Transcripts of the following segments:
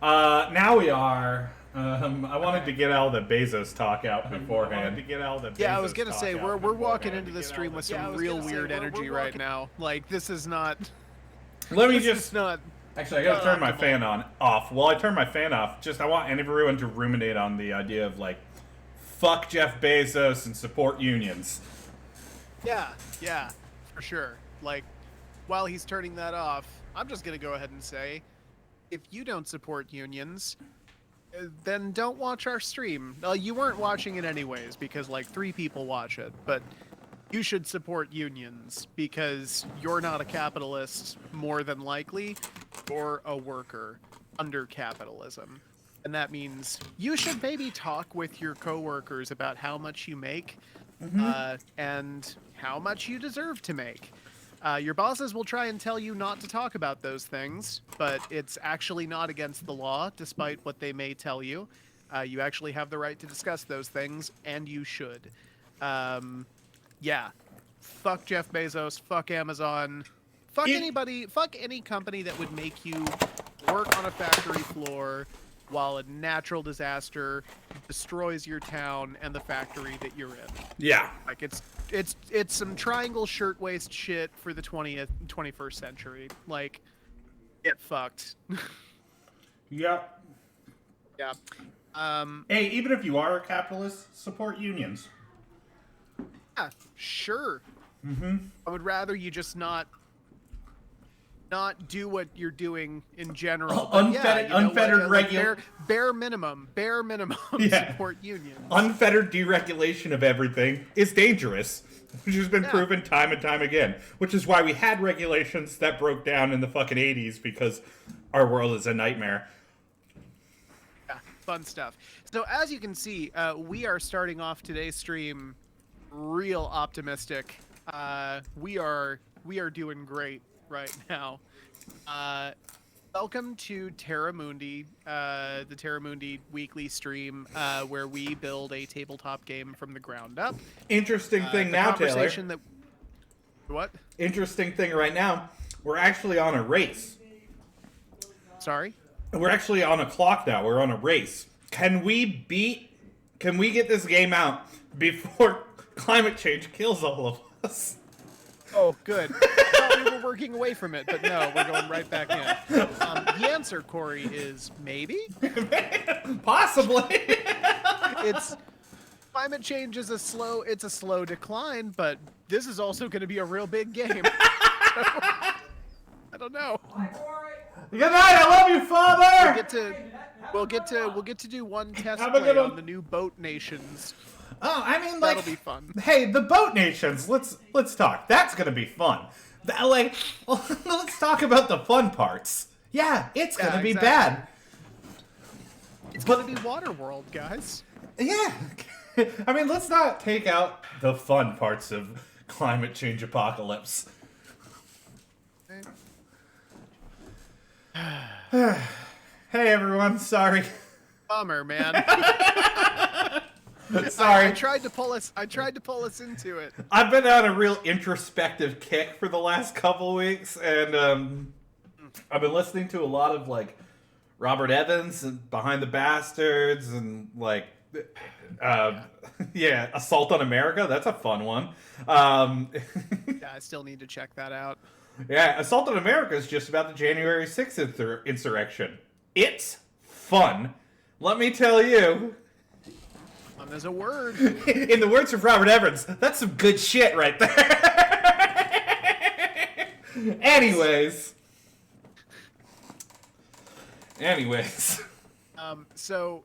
Now we are. I wanted to get all the Bezos talk out beforehand. Yeah, I was gonna say we're walking into the stream with some real weird energy right now. Like this is not. Let me This just. is not. Actually, I gotta turn my optimal. fan off. While I turn my fan off, I want everyone to ruminate on the idea of like, fuck Jeff Bezos and support unions. Yeah, for sure. Like, while he's turning that off, I'm just gonna go ahead and say, if you don't support unions, then don't watch our stream. You weren't watching it anyways because like 3 people watch it, but you should support unions because you're not a capitalist, more than likely, or a worker under capitalism. And that means you should maybe talk with your coworkers about how much you make and how much you deserve to make. Your bosses will try and tell you not to talk about those things, but it's actually not against the law, despite what they may tell you. You actually have the right to discuss those things, and you should. Yeah. Fuck Jeff Bezos, fuck Amazon, fuck anybody, fuck any company that would make you work on a factory floor while a natural disaster destroys your town and the factory that you're in. Yeah. Like it's some triangle shirtwaist shit for the 21st century. Like, get fucked. Yeah. Yeah. Hey, even if you are a capitalist, support unions. Yeah, sure. I would rather you just not do what you're doing in general. Unfettered bare minimum Yeah. support unions. Unfettered deregulation of everything is dangerous, which has been proven time and time again. Which is why we had regulations that broke down in the fucking 80s because our world is a nightmare. Yeah, fun stuff. So as you can see, we are starting off today's stream real optimistic. We are doing great right now. Welcome to Terramundi, the Terramundi weekly stream, where we build a tabletop game from the ground up. Interesting thing now, Taylor. What? Interesting thing right now. We're actually on a race. Sorry? We're actually on a clock now. We're on a race. Can we get this game out before climate change kills all of us? Oh, good. I thought we were working away from it, but no, we're going right back in. The answer, Corey, is maybe? Possibly. It's climate change is a slow decline, but this is also going to be a real big game. So, I don't know. Good night. I love you, Father. We'll get to do one test play on the new boat nations. Oh, I mean, like, that'll be fun. Hey, the boat nations. Let's talk. That's gonna be fun. Let's talk about the fun parts. Yeah, it's gonna be bad. It's gonna be Waterworld, guys. Yeah. I mean, let's not take out the fun parts of climate change apocalypse. Hey, everyone. Sorry. Bummer, man. Sorry. I tried to pull us into it. I've been on a real introspective kick for the last couple weeks, and I've been listening to a lot of like Robert Evans and Behind the Bastards, and like Assault on America. That's a fun one. Yeah, I still need to check that out. Yeah, Assault on America is just about the January 6th insurrection. It's fun. Let me tell you. There's a word. In the words of Robert Evans, that's some good shit right there. Anyways. So.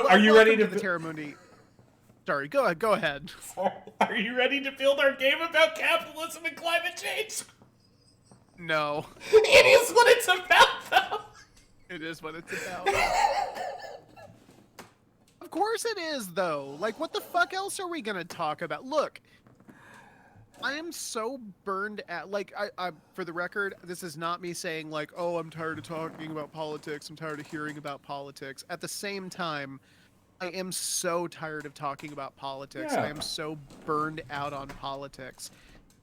Are you ready to the Terramundi? Sorry, go ahead. Are you ready to build our game about capitalism and climate change? No. It is what it's about, though. It is what it's about. Of course it is, though. Like, what the fuck else are we gonna talk about? Look, I am so burned at, like, I for the record, this is not me saying, like, oh, I'm tired of talking about politics, I'm tired of hearing about politics. At the same time, I am so tired of talking about politics. Yeah. I am so burned out on politics.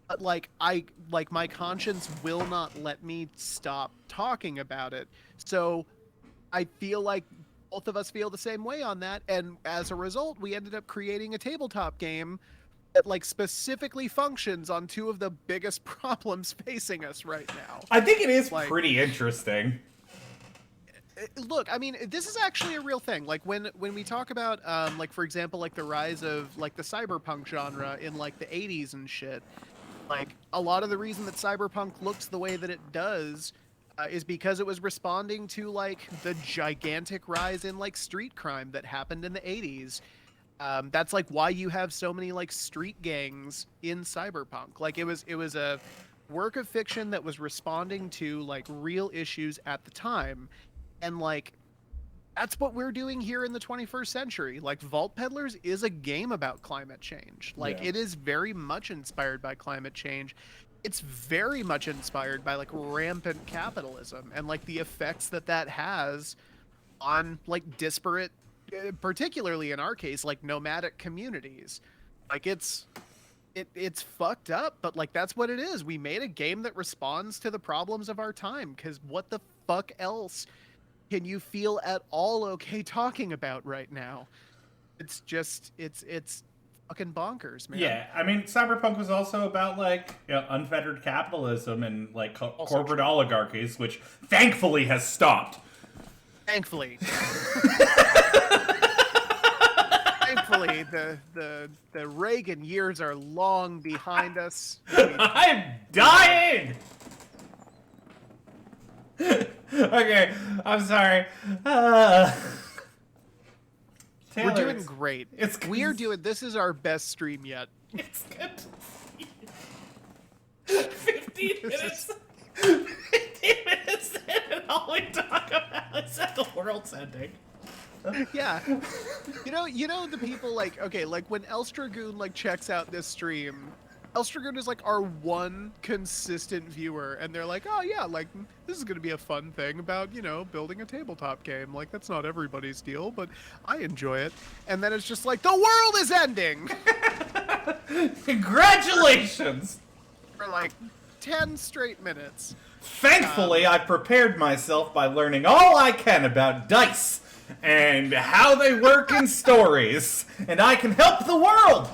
But, like, my conscience will not let me stop talking about it. So, I feel like both of us feel the same way on that, and as a result, we ended up creating a tabletop game that like specifically functions on two of the biggest problems facing us right now. I think it is Like- pretty interesting. Look, I mean, this is actually a real thing. Like when we talk about like for example like the rise of like the cyberpunk genre in like the 80s and shit, like a lot of the reason that cyberpunk looks the way that it does is because it was responding to like the gigantic rise in like street crime that happened in the 80s. That's like why you have so many like street gangs in cyberpunk. Like it was a work of fiction that was responding to like real issues at the time. And like that's what we're doing here in the 21st century. Like Vault Peddlers is a game about climate change. Like it is very much inspired by climate change. It's very much inspired by like rampant capitalism and like the effects that that has on like disparate, particularly in our case, like nomadic communities. Like it's fucked up, but like that's what it is. We made a game that responds to the problems of our time, because what the fuck else can you feel at all okay talking about right now? It's just it's fucking bonkers, man. Yeah, I mean, Cyberpunk was also about like unfettered capitalism and like corporate true. oligarchies, which thankfully has stopped. Thankfully. Thankfully, the Reagan years are long behind us. I'm dying. Okay, I'm sorry. We're Taylor, doing great. it's good. We're doing. This is our best stream yet. It's good. 15 minutes. 15 minutes in, and all we talk about is that the world's ending. Yeah. You know the people like, okay, like when Elstragoon like checks out this stream, Elstragoon is like our one consistent viewer, and they're like, oh yeah, like this is gonna be a fun thing about, you know, building a tabletop game. Like that's not everybody's deal, but I enjoy it. And then it's just like, the world is ending! Congratulations! For like 10 straight minutes. Thankfully, I've prepared myself by learning all I can about dice and how they work in stories, and I can help the world!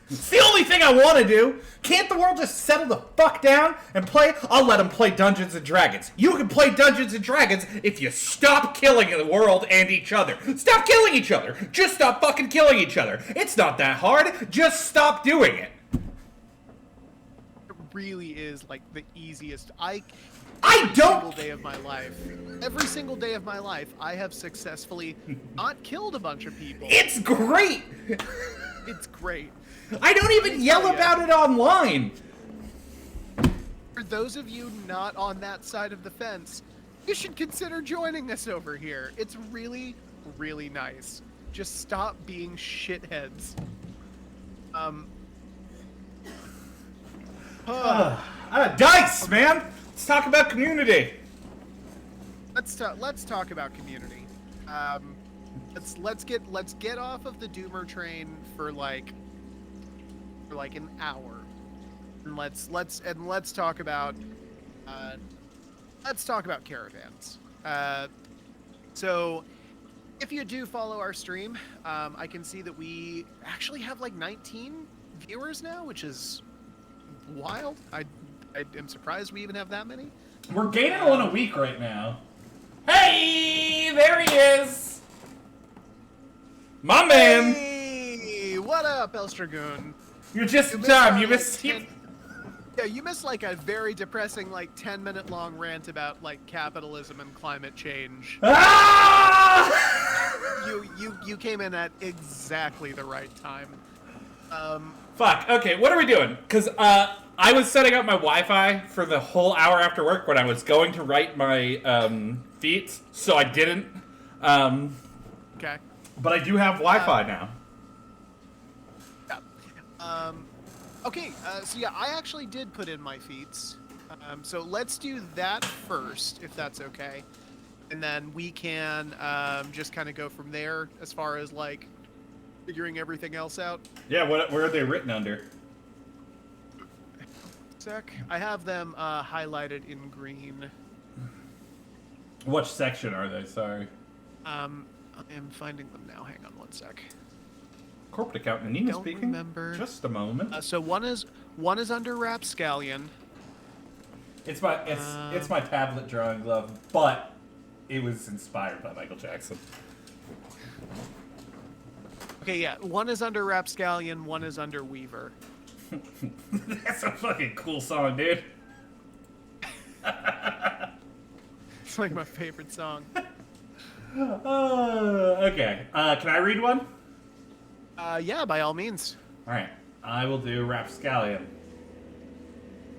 It's the only thing I want to do. Can't the world just settle the fuck down and play? I'll let them play Dungeons & Dragons. You can play Dungeons & Dragons if you stop killing the world and each other. Stop killing each other. Just stop fucking killing each other. It's not that hard. Just stop doing it. It really is like the easiest. I Every don't... single day of my life. Every single day of my life, I have successfully not killed a bunch of people. It's great. It's great. I don't even yell about it online. For those of you not on that side of the fence, you should consider joining us over here. It's really, really nice. Just stop being shitheads. Dice, man. Let's talk about community. Let's talk about community. Let's get off of the Doomer train for like an hour, and let's talk about caravans. So if you do follow our stream, I can see that we actually have like 19 viewers now, which is wild. I am surprised we even have that many. We're gaining one a week right now. Hey, there he is. My man. Hey, what up, Elstragoon? You're just in time. You missed... Yeah, you missed like a very depressing, like 10-minute long rant about like capitalism and climate change. Ah! You came in at exactly the right time. Fuck. Okay, what are we doing? Because I was setting up my Wi-Fi for the whole hour after work when I was going to write my feats, so I didn't. Okay. But I do have Wi-Fi now. Yeah. Okay, so yeah, I actually did put in my feats. So let's do that first, if that's okay. And then we can just kind of go from there as far as, like, figuring everything else out. Yeah, where are they written under? sec. I have them highlighted in green. Which section are they? Sorry. I am finding them now. Hang on one sec. Corporate accountant Nina Don't speaking. remember. Just a moment. So one is under Rapscallion. It's my tablet drawing glove, but it was inspired by Michael Jackson. Okay, yeah. One is under Rapscallion, one is under Weaver. That's a fucking cool song, dude. It's like my favorite song. Okay. Can I read one? Yeah, by all means. Alright. I will do Rapscallion.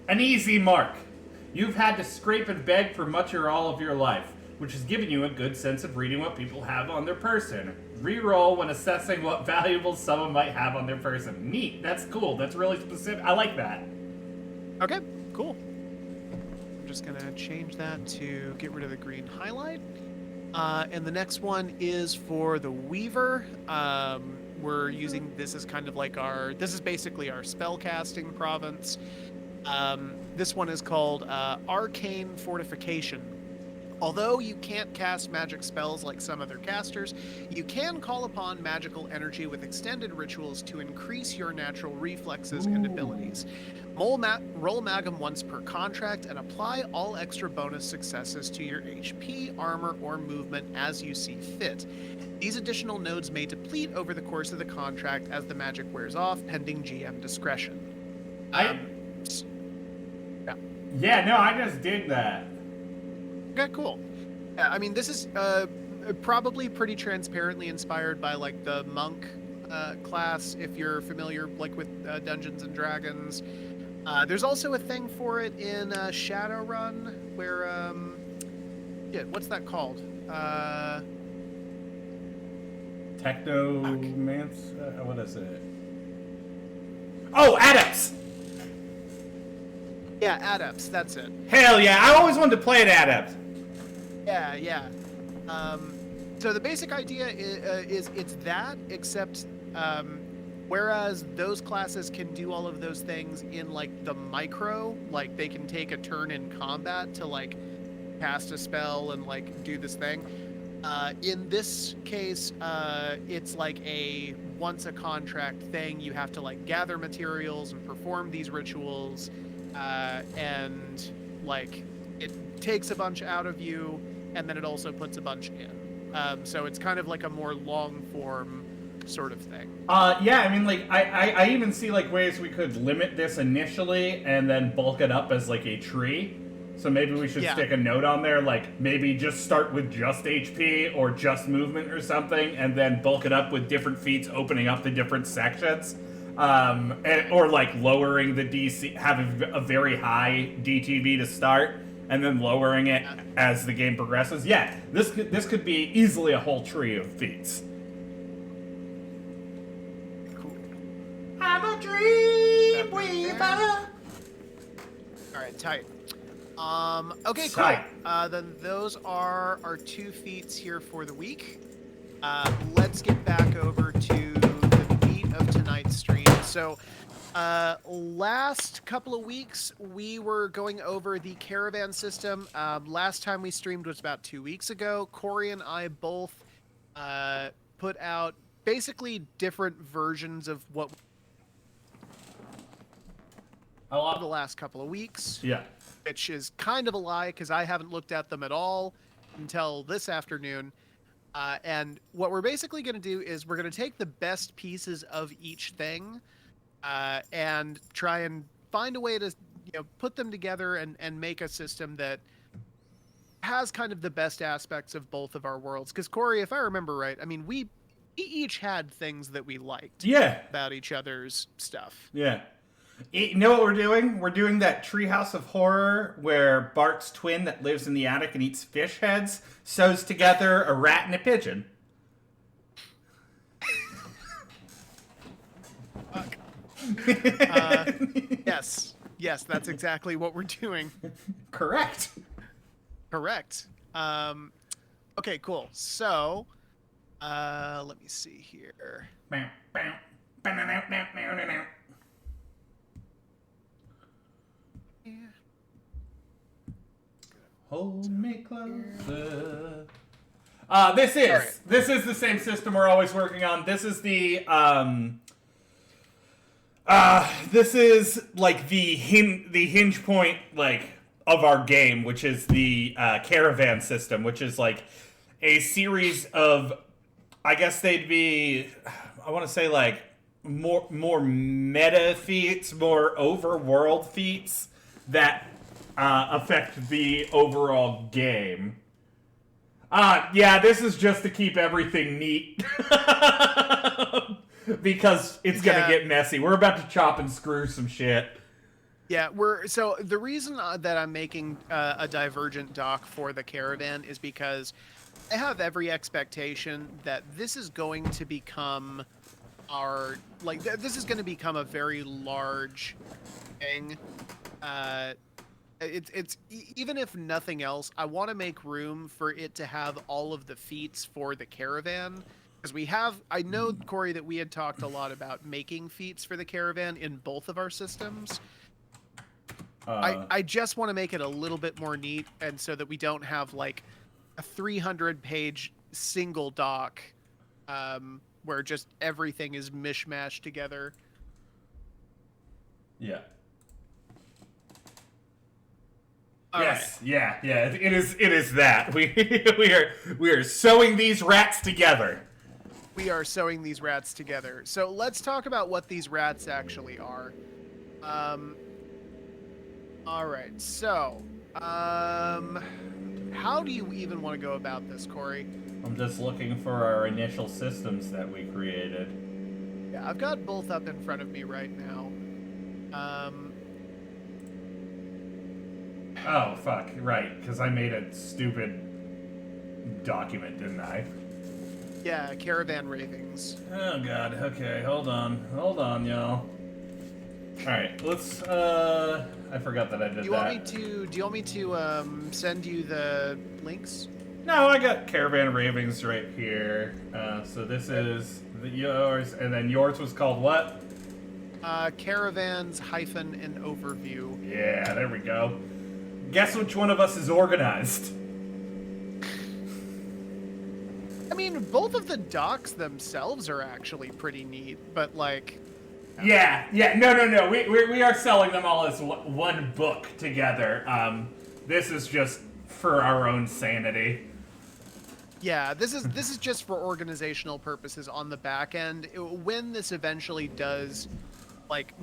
An easy mark. You've had to scrape and beg for much or all of your life, which has given you a good sense of reading what people have on their person. Reroll when assessing what valuables someone might have on their person. Neat. That's cool. That's really specific. I like that. Okay, cool. I'm just gonna change that to get rid of the green highlight. And the next one is for the Weaver. We're using this as kind of like this is basically our spellcasting province. This one is called Arcane Fortification. Although you can't cast magic spells like some other casters, you can call upon magical energy with extended rituals to increase your natural reflexes and abilities. Roll Magum once per contract and apply all extra bonus successes to your HP, armor, or movement as you see fit. These additional nodes may deplete over the course of the contract as the magic wears off, pending GM discretion. Yeah, no, I just dig that. Okay, cool. Yeah, I mean, this is probably pretty transparently inspired by like the monk class, if you're familiar like with Dungeons and Dragons. There's also a thing for it in Shadowrun, where yeah, what's that called? Technomance? What is it? Oh, Adepts! Yeah, Adepts. That's it. Hell yeah! I always wanted to play an Adept. Yeah, yeah. So the basic idea is it's that, except whereas those classes can do all of those things in like the micro, like they can take a turn in combat to like cast a spell and like do this thing. In this case, it's like a once a contract thing. You have to like gather materials and perform these rituals, and like it takes a bunch out of you, and then it also puts a bunch in. So it's kind of like a more long form sort of thing. Yeah, I mean, like, I even see, like, ways we could limit this initially and then bulk it up as, like, a tree. So maybe we should stick a note on there, like, maybe just start with just HP or just movement or something, and then bulk it up with different feats opening up the different sections. Or, like, lowering the DC, having a very high DTV to start, and then lowering it as the game progresses. Yeah, this could be easily a whole tree of feats. I'm a dream weaver. Alright, tight. Okay, cool. Tight. Then those are our 2 feats here for the week. Let's get back over to the meat of tonight's stream. So, last couple of weeks, we were going over the Caravan System. Last time we streamed was about 2 weeks ago. Corey and I both put out basically different versions of what the last couple of weeks. Yeah. Which is kind of a lie because I haven't looked at them at all until this afternoon. And what we're basically going to do is we're going to take the best pieces of each thing and try and find a way to put them together and make a system that has kind of the best aspects of both of our worlds. Because Corey, if I remember right, I mean, we each had things that we liked about each other's stuff. Yeah. You know what we're doing? We're doing that Treehouse of Horror where Bart's twin that lives in the attic and eats fish heads sews together a rat and a pigeon. Yes, that's exactly what we're doing. Correct. Okay, cool. So, let me see here. Hold me closer. right. This is the same system we're always working on. This is the this is like the hinge point like of our game, which is the Caravan System, which is like a series of, I guess they'd be, I want to say like more meta feats, more overworld feats that affect the overall game. Yeah, this is just to keep everything neat. Because it's gonna get messy. We're about to chop and screw some shit. Yeah, so the reason that I'm making a divergent dock for the Caravan is because I have every expectation that this is going to become this is going to become a very large thing. Even if nothing else, I want to make room for it to have all of the feats for the Caravan. Because I know, Corey, that we had talked a lot about making feats for the Caravan in both of our systems. I just want to make it a little bit more neat, and so that we don't have like a 300-page single doc where just everything is mishmashed together. Yeah. Yes. Right. Yeah. It is that. We are sewing these rats together. We are sewing these rats together. So let's talk about what these rats actually are. All right. So, how do you even want to go about this, Corey? I'm just looking for our initial systems that we created. Yeah, I've got both up in front of me right now. Oh, fuck. Right, because I made a stupid document, didn't I? Yeah, Caravan Ravings. Oh, God. Okay, hold on, y'all. Alright, let's, I forgot that I did that. Do you want me to send you the links? No, I got Caravan Ravings right here. So this is yours, and then yours was called what? Caravans hyphen an overview. Yeah, there we go. Guess which one of us is organized? I mean, both of the docs themselves are actually pretty neat, but like... Yeah, no. We are selling them all as one book together. This is just for our own sanity. Yeah, this is just for organizational purposes on the back end. When this eventually does, like,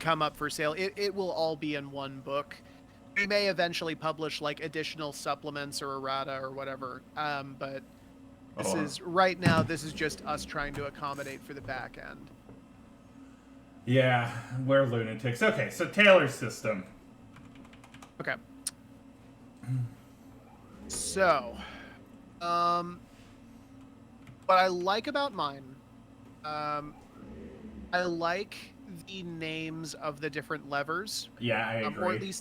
come up for sale, it will all be in one book. We may eventually publish like additional supplements or errata or whatever, but right now this is just us trying to accommodate for the back end. Yeah, we're lunatics. Okay, so Taylor's system. Okay. So, what I like about mine, I like the names of the different levers. Yeah, I agree.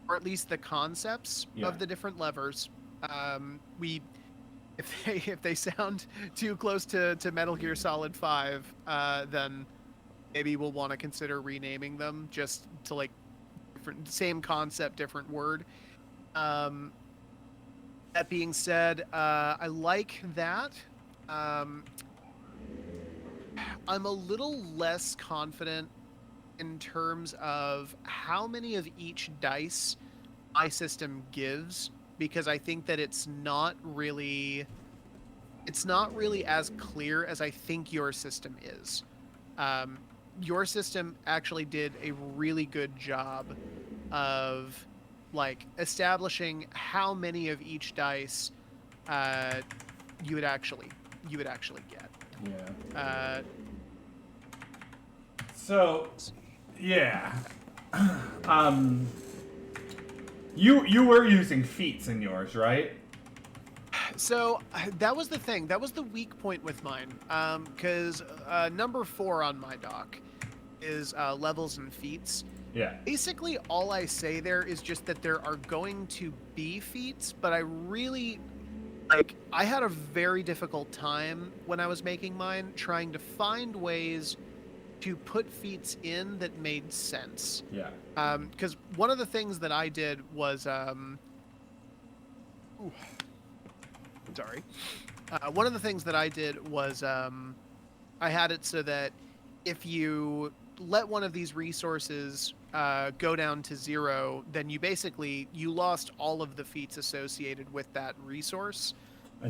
Or at least the concepts of the different levers. If they sound too close to Metal Gear Solid 5, then maybe we'll want to consider renaming them just to like same concept, different word. That being said, I like that. I'm a little less confident in terms of how many of each dice my system gives, because I think that it's not really as clear as I think your system is. Your system actually did a really good job of like establishing how many of each dice you would actually get. Yeah. So, yeah. You were using feats in yours, right? So that was the thing. That was the weak point with mine. Because number 4 on my doc is levels and feats. Yeah. Basically, all I say there is just that there are going to be feats, but I had a very difficult time when I was making mine trying to find ways to put feats in that made sense. Yeah. Because one of the things that I did was, sorry. One of the things that I did was, I had it so that if you let one of these resources go down to 0, then you lost all of the feats associated with that resource.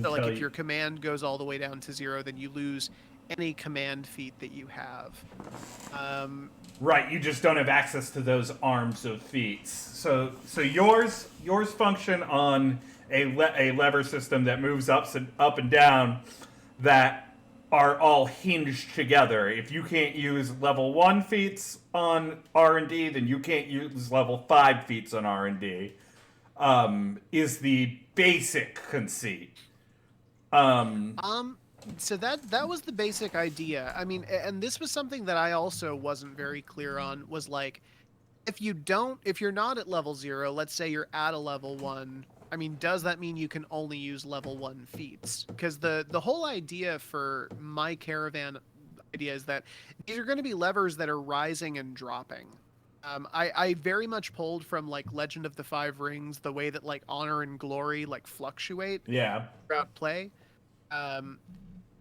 So like if your command goes all the way down to 0, then you lose any command feat that you have. Right, you just don't have access to those arms of feats. So yours function on a lever system that moves up and down that are all hinged together. If you can't use level 1 feats on R&D, then you can't use level 5 feats on R&D. Is the basic conceit. So that was the basic idea. I mean, and this was something that I also wasn't very clear on, was like, if you're not at level 0, let's say you're at a level 1, I mean, does that mean you can only use level 1 feats? Because the whole idea for my caravan idea is that these are going to be levers that are rising and dropping. I very much pulled from like Legend of the Five Rings, the way that like honor and glory like fluctuate throughout play.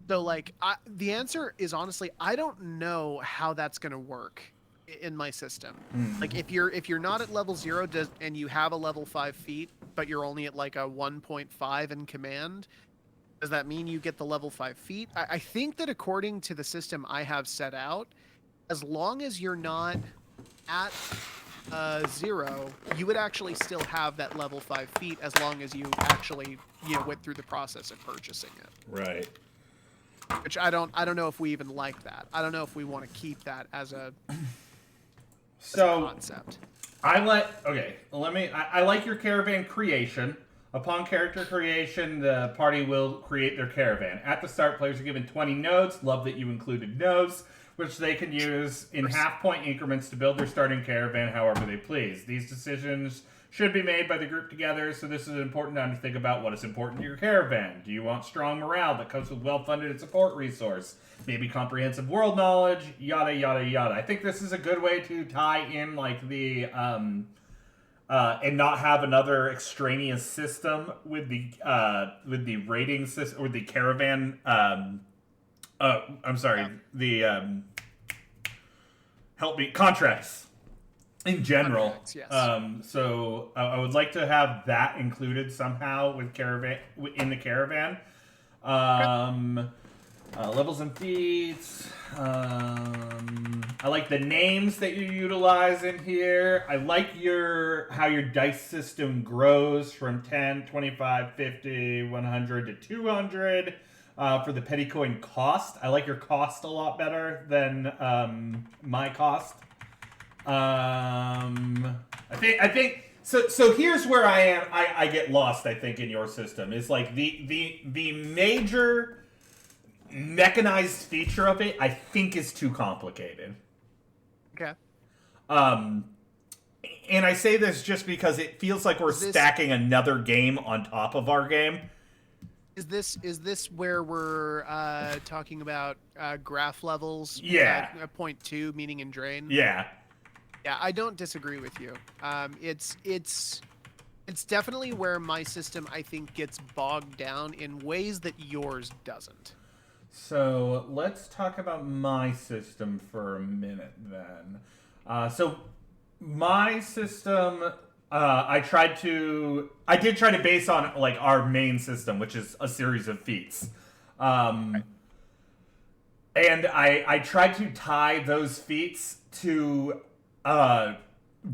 So like the answer is honestly, I don't know how that's going to work in my system. Like if you're not at level 0 and you have a level 5 feat, but you're only at like a 1.5 in command, does that mean you get the level 5 feat? I think that according to the system I have set out, as long as you're not at 0, you would actually still have that level 5 feat as long as you actually went through the process of purchasing it. Right. Which I don't know if we even like that. I don't know if we want to keep that as a concept. I like your caravan creation. Upon character creation, the party will create their caravan. At the start, players are given 20 nodes. Love that you included nodes, which they can use in half-point increments to build their starting caravan however they please. These decisions should be made by the group together, so this is an important time to think about what is important to your caravan. Do you want strong morale that comes with well-funded and support resource? Maybe comprehensive world knowledge, yada, yada, yada. I think this is a good way to tie in, like, the, and not have another extraneous system with the rating system, or the caravan, contracts. In general, contracts, yes. So I would like to have that included somehow with in the caravan. Levels and feats. I like the names that you utilize in here. I like how your dice system grows from 10, 25, 50, 100 to 200 for the petty coin cost. I like your cost a lot better than my cost. I think so here's where I am. I get lost, I think, in your system. Is like the major mechanized feature of it, I think, is too complicated. Okay. And I say this just because it feels like we're stacking another game on top of our game. Is this where we're talking about graph levels? Yeah. 0.2 meaning in drain. Yeah. Yeah, I don't disagree with you. It's definitely where my system, I think, gets bogged down in ways that yours doesn't. So let's talk about my system for a minute then. So my system, I did try to base on like our main system, which is a series of feats. And I tried to tie those feats to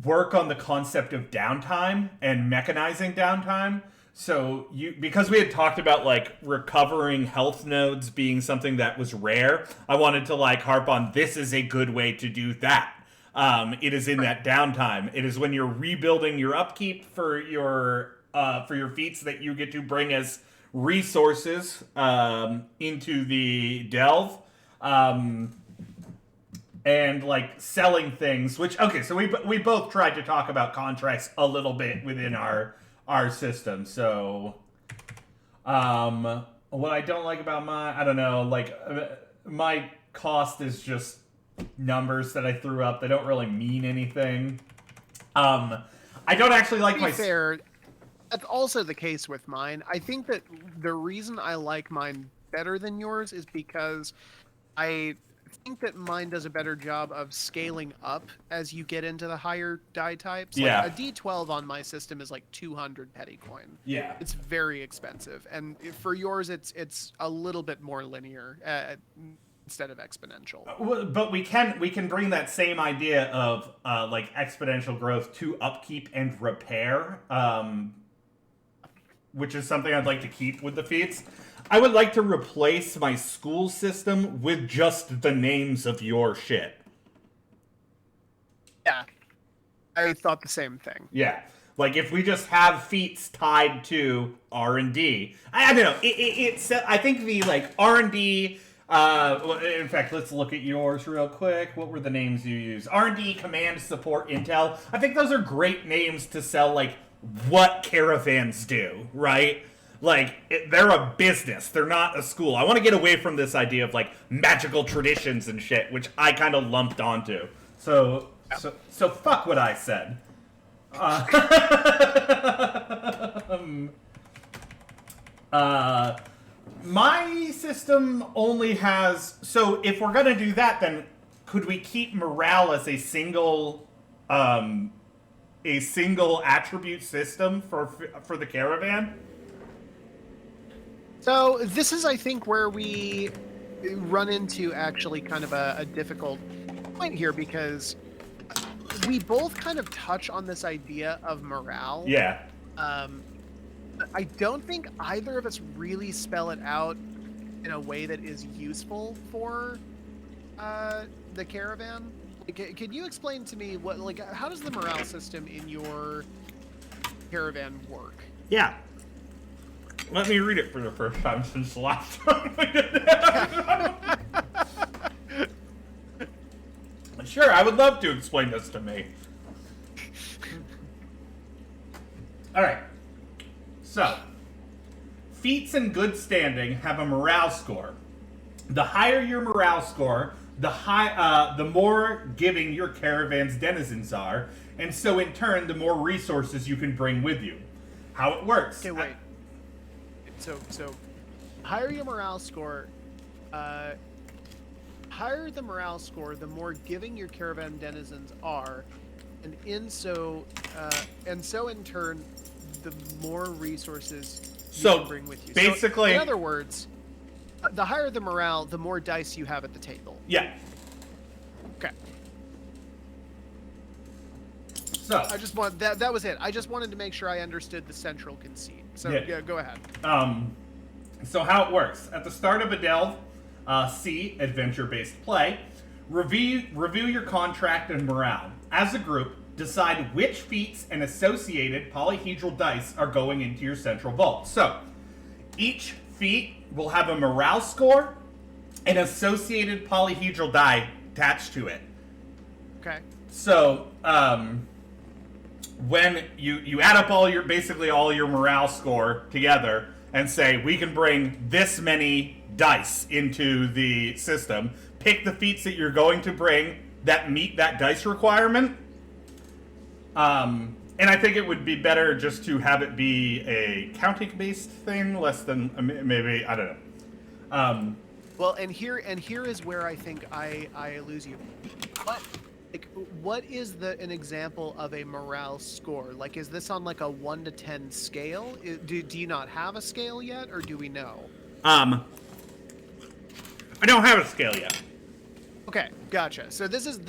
work on the concept of downtime and mechanizing downtime. So because we had talked about like recovering health nodes being something that was rare, I wanted to like harp on this is a good way to do that. It is in that downtime. It is when you're rebuilding your upkeep for your feats that you get to bring as resources into the delve. And like selling things, so we both tried to talk about contracts a little bit within our system. So, what I don't like about I don't know, like my cost is just numbers that I threw up. They don't really mean anything. I don't actually like To be fair, that's also the case with mine. I think that the reason I like mine better than yours is because I think that mine does a better job of scaling up as you get into the higher die types. Yeah. Like a D12 on my system is like 200 petty coin. Yeah. It's very expensive. And for yours, it's a little bit more linear instead of exponential. But we can bring that same idea of like exponential growth to upkeep and repair, which is something I'd like to keep with the feats. I would like to replace my school system with just the names of your shit. Yeah, I thought the same thing. Yeah, like if we just have feats tied to R&D. I don't know. It's I think the like R&D. In fact, let's look at yours real quick. What were the names you used? R&D, Command, Support, Intel. I think those are great names to sell like what caravans do, right? Like, they're a business. They're not a school. I want to get away from this idea of, like, magical traditions and shit, which I kind of lumped onto. So fuck what I said. My system only has... So, if we're going to do that, then could we keep morale as a single attribute system for the caravan? So this is, I think, where we run into actually kind of a difficult point here, because we both kind of touch on this idea of morale. Yeah. I don't think either of us really spell it out in a way that is useful for the caravan. Can you explain to me how does the morale system in your caravan work? Yeah. Let me read it for the first time since the last time we did it. Sure, I would love to explain this to me. Alright. So, feats in good standing have a morale score. The higher your morale score, the more giving your caravan's denizens are, and so in turn, the more resources you can bring with you. How it works. Okay, wait. So higher your morale score, higher the morale score, the more giving your caravan denizens are, and so in turn, the more resources you can bring with you. Basically, so, in other words, the higher the morale, the more dice you have at the table. Yeah. Okay. So I just want that was it. I just wanted to make sure I understood the central conceit. So yeah, go ahead. So how it works. At the start of a delve, C, adventure-based play, review your contract and morale. As a group, decide which feats and associated polyhedral dice are going into your central vault. So, each feat will have a morale score and associated polyhedral die attached to it. Okay. So, when you add up all your morale score together and say, we can bring this many dice into the system, pick the feats that you're going to bring that meet that dice requirement. And I think it would be better just to have it be a counting-based thing, less than maybe, I don't know. Well, and here is where I think I lose you. What is an example of a morale score? Like, is this on like a 1 to 10 scale? Do you not have a scale yet, or do we know? I don't have a scale yet. Okay, gotcha. So this is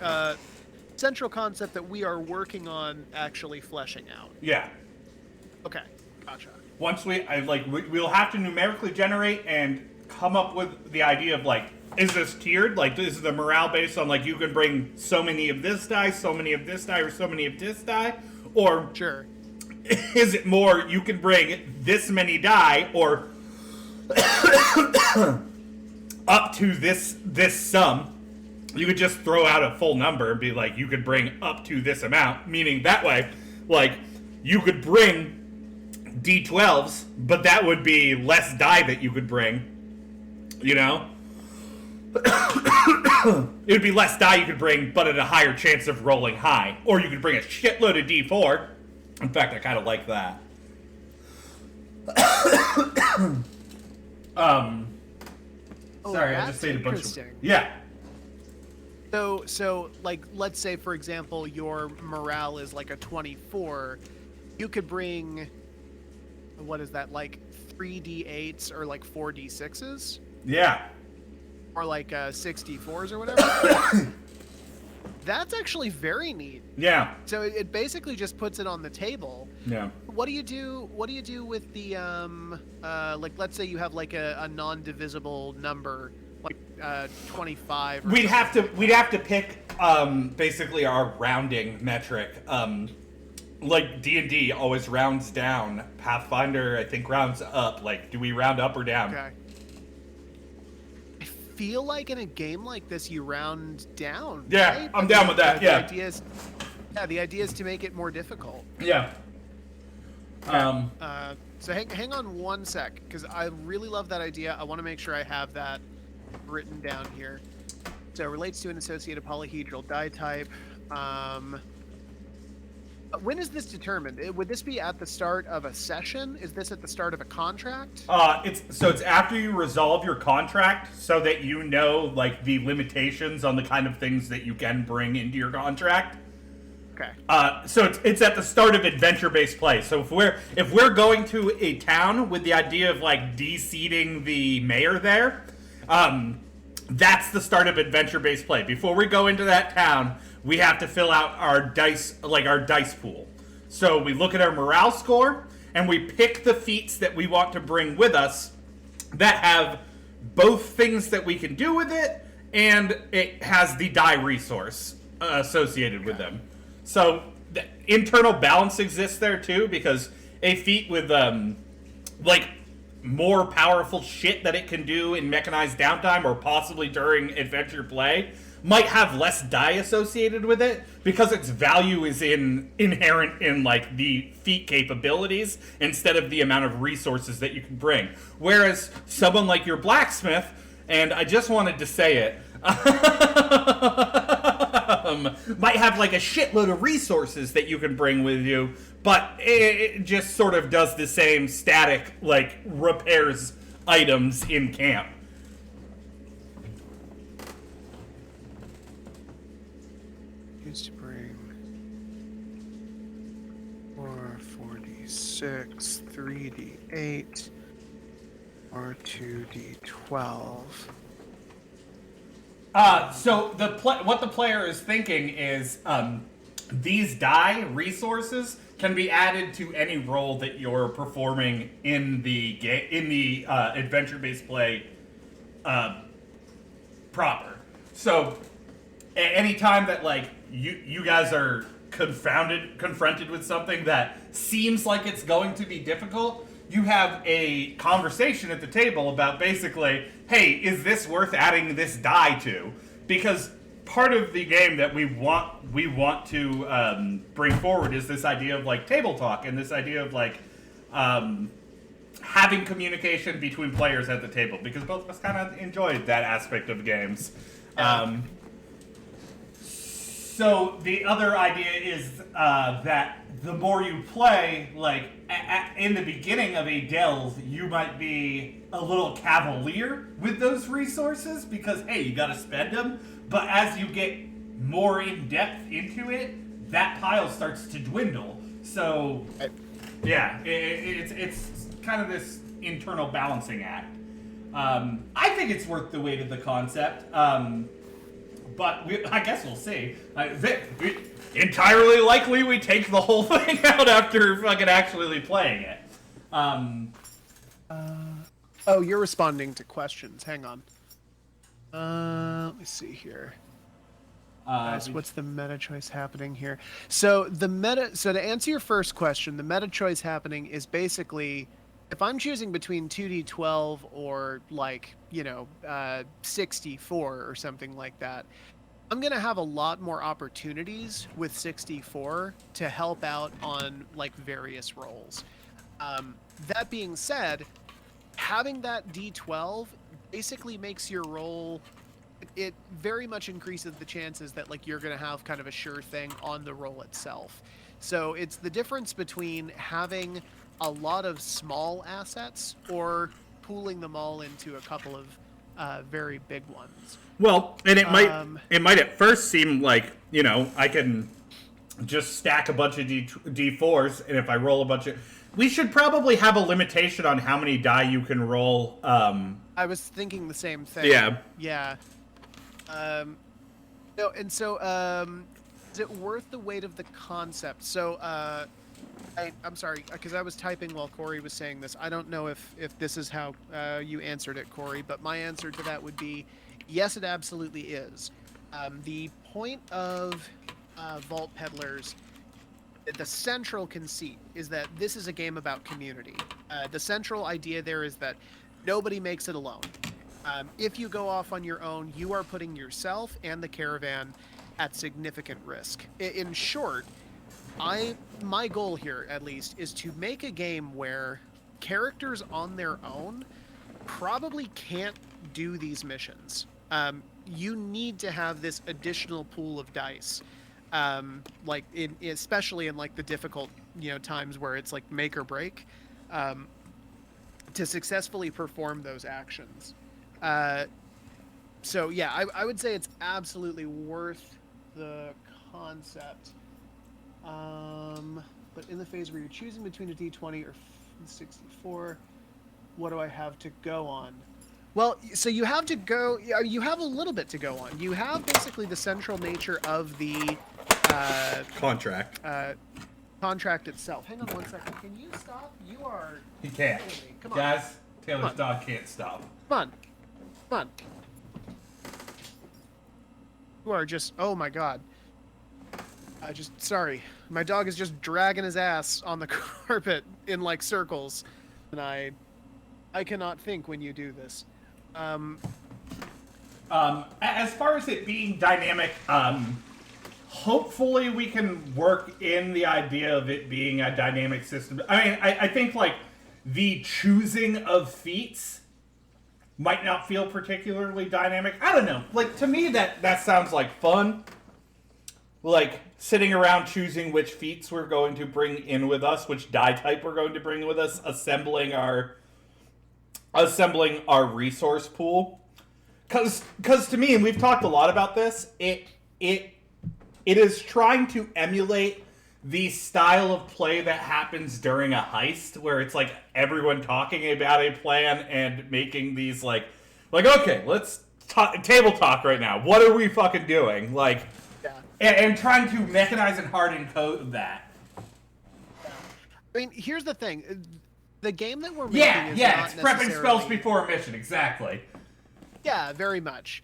a central concept that we are working on actually fleshing out. Yeah. Okay, gotcha. Once we'll have to numerically generate and come up with the idea of like, is this tiered? Like, is the morale based on like you can bring so many of this die, so many of this die, or so many of this die? Or sure, is it more you can bring this many die or up to this sum? You could just throw out a full number and be like, you could bring up to this amount, meaning that way, like, you could bring D12s, but that would be less die that you could bring, you know? it would be less die you could bring, but at a higher chance of rolling high. Or you could bring a shitload of D4. In fact, I kind of like that. Sorry, I just said a bunch of... Yeah. So, like, let's say, for example, your morale is like a 24. You could bring, what is that, like 3d8s or like 4d6s? Yeah. Or like 64s or whatever? That's actually very neat. Yeah. So it basically just puts it on the table. Yeah. What do you do with the, like, let's say you have like a non-divisible number, like 25. We'd have to pick basically our rounding metric. Like D&D always rounds down. Pathfinder, I think, rounds up. Like, do we round up or down? Okay. I feel like in a game like this, you round down. Yeah, right? I'm down with that. Yeah. The idea is to make it more difficult. Yeah. So hang on one sec, because I really love that idea. I want to make sure I have that written down here. So it relates to an associated polyhedral die type. When is this determined? Would this be at the start of a session? Is this at the start of a contract? It's after you resolve your contract, so that you know, like, the limitations on the kind of things that you can bring into your contract. Okay. So it's at the start of adventure-based play. So if we're going to a town with the idea of, like, de-seating the mayor there, that's the start of adventure-based play. Before we go into that town, we have to fill out our dice pool. So we look at our morale score, and we pick the feats that we want to bring with us that have both things that we can do with it, and it has the die resource associated with them. So the internal balance exists there too, because a feat with like more powerful shit that it can do in mechanized downtime or possibly during adventure play might have less die associated with it, because its value is inherent in, like, the feat capabilities instead of the amount of resources that you can bring. Whereas someone like your blacksmith, and I just wanted to say it, might have, like, a shitload of resources that you can bring with you, but it just sort of does the same static, like, repairs items in camp. To bring 4d6, 3d8, or 2d12. So what the player is thinking is these die resources can be added to any role that you're performing in the adventure-based play proper. So any time that, like, you guys are confronted with something that seems like it's going to be difficult, you have a conversation at the table about basically, hey, is this worth adding this die to? Because part of the game that we want to bring forward is this idea of, like, table talk, and this idea of, like, having communication between players at the table, because both of us kind of enjoyed that aspect of games. So the other idea is that the more you play, like, in the beginning of a delve, you might be a little cavalier with those resources because, hey, you gotta spend them. But as you get more in depth into it, that pile starts to dwindle. So, yeah, it's kind of this internal balancing act. I think it's worth the weight of the concept. But I guess we'll see. Entirely likely we take the whole thing out after fucking actually playing it. Oh, you're responding to questions. Hang on. Let me see here. Guys, what's the meta choice happening here? So to answer your first question, the meta choice happening is basically, if I'm choosing between 2d12 or, like, 64 or something like that, I'm going to have a lot more opportunities with 64 to help out on, like, various roles. That being said, having that d12 basically makes your roll it very much increases the chances that like you're going to have kind of a sure thing on the roll itself. So it's the difference between having a lot of small assets or pooling them all into a couple of very big ones. Well, and it might at first seem like, you know, I can just stack a bunch of D4s, and if I roll a bunch of... We should probably have a limitation on how many die you can roll. I was thinking the same thing. Yeah. Yeah. No, and so, is it worth the weight of the concept? So, I'm sorry, because I was typing while Corey was saying this. I don't know if this is how you answered it, Corey, but my answer to that would be, yes, it absolutely is. The point of Vault Peddlers, the central conceit is that this is a game about community. The central idea there is that nobody makes it alone. If you go off on your own, you are putting yourself and the caravan at significant risk. In short, my goal here, at least, is to make a game where characters on their own probably can't do these missions. You need to have this additional pool of dice, like especially in like the difficult, you know, times where it's like make or break, to successfully perform those actions. So yeah, I would say it's absolutely worth the concept. But in the phase where you're choosing between a D20 or 64, what do I have to go on? Well, so you have to go, you have a little bit to go on. You have basically the central nature of the contract. Contract itself. Hang on 1 second. Can you stop? You are... He can't. Come on. Guys, Taylor's dog can't stop. Come on. Come on. You are just... Oh my god. Sorry. My dog is just dragging his ass on the carpet in, like, circles. And I cannot think when you do this. As far as it being dynamic, hopefully we can work in the idea of it being a dynamic system. I mean, I think, like, the choosing of feats might not feel particularly dynamic. I don't know. Like, to me, that sounds like fun. Like, sitting around choosing which feats we're going to bring in with us, which die type we're going to bring with us, assembling our resource pool. Because to me, and we've talked a lot about this, it is trying to emulate the style of play that happens during a heist, where it's like everyone talking about a plan and making these like okay, let's table talk right now. What are we fucking doing? Like, yeah. and trying to mechanize and harden code that. I mean, here's the thing: the game that we're making is not it's prepping spells before a mission, exactly. Yeah, very much.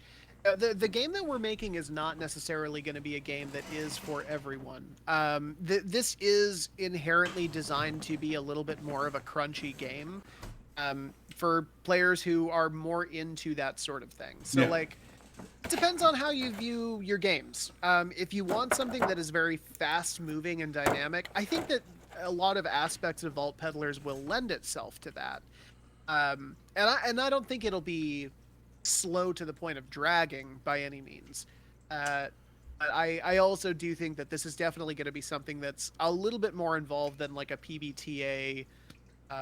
The game that we're making is not necessarily going to be a game that is for everyone. This is inherently designed to be a little bit more of a crunchy game for players who are more into that sort of thing. So, yeah. Like, it depends on how you view your games. If you want something that is very fast-moving and dynamic, I think that a lot of aspects of Vault Peddlers will lend itself to that. And I don't think it'll be slow to the point of dragging by any means. I also do think that this is definitely going to be something that's a little bit more involved than like a PBTA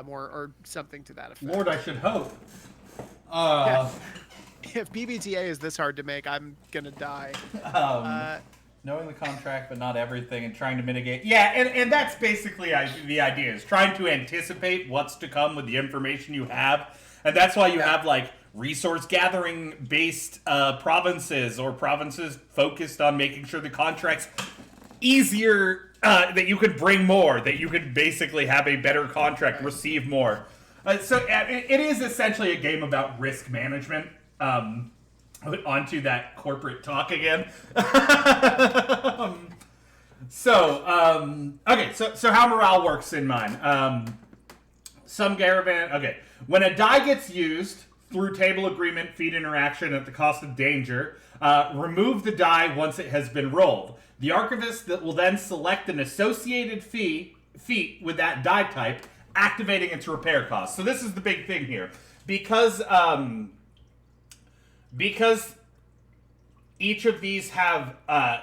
or something to that effect. Lord, I should hope. Yeah. If PBTA is this hard to make, I'm going to die. Knowing the contract, but not everything, and trying to mitigate. Yeah, and that's basically the idea, is trying to anticipate what's to come with the information you have. And that's why you have, like, resource gathering based provinces, or provinces focused on making sure the contract's easier, that you could bring more, that you could basically have a better contract, receive more. So it is essentially a game about risk management. Onto that corporate talk again. Okay, so how morale works in mine. Some caravan, okay. When a die gets used through table agreement, feat interaction at the cost of danger, remove the die once it has been rolled. The archivist that will then select an associated feat with that die type, activating its repair cost. So this is the big thing here. Because each of these have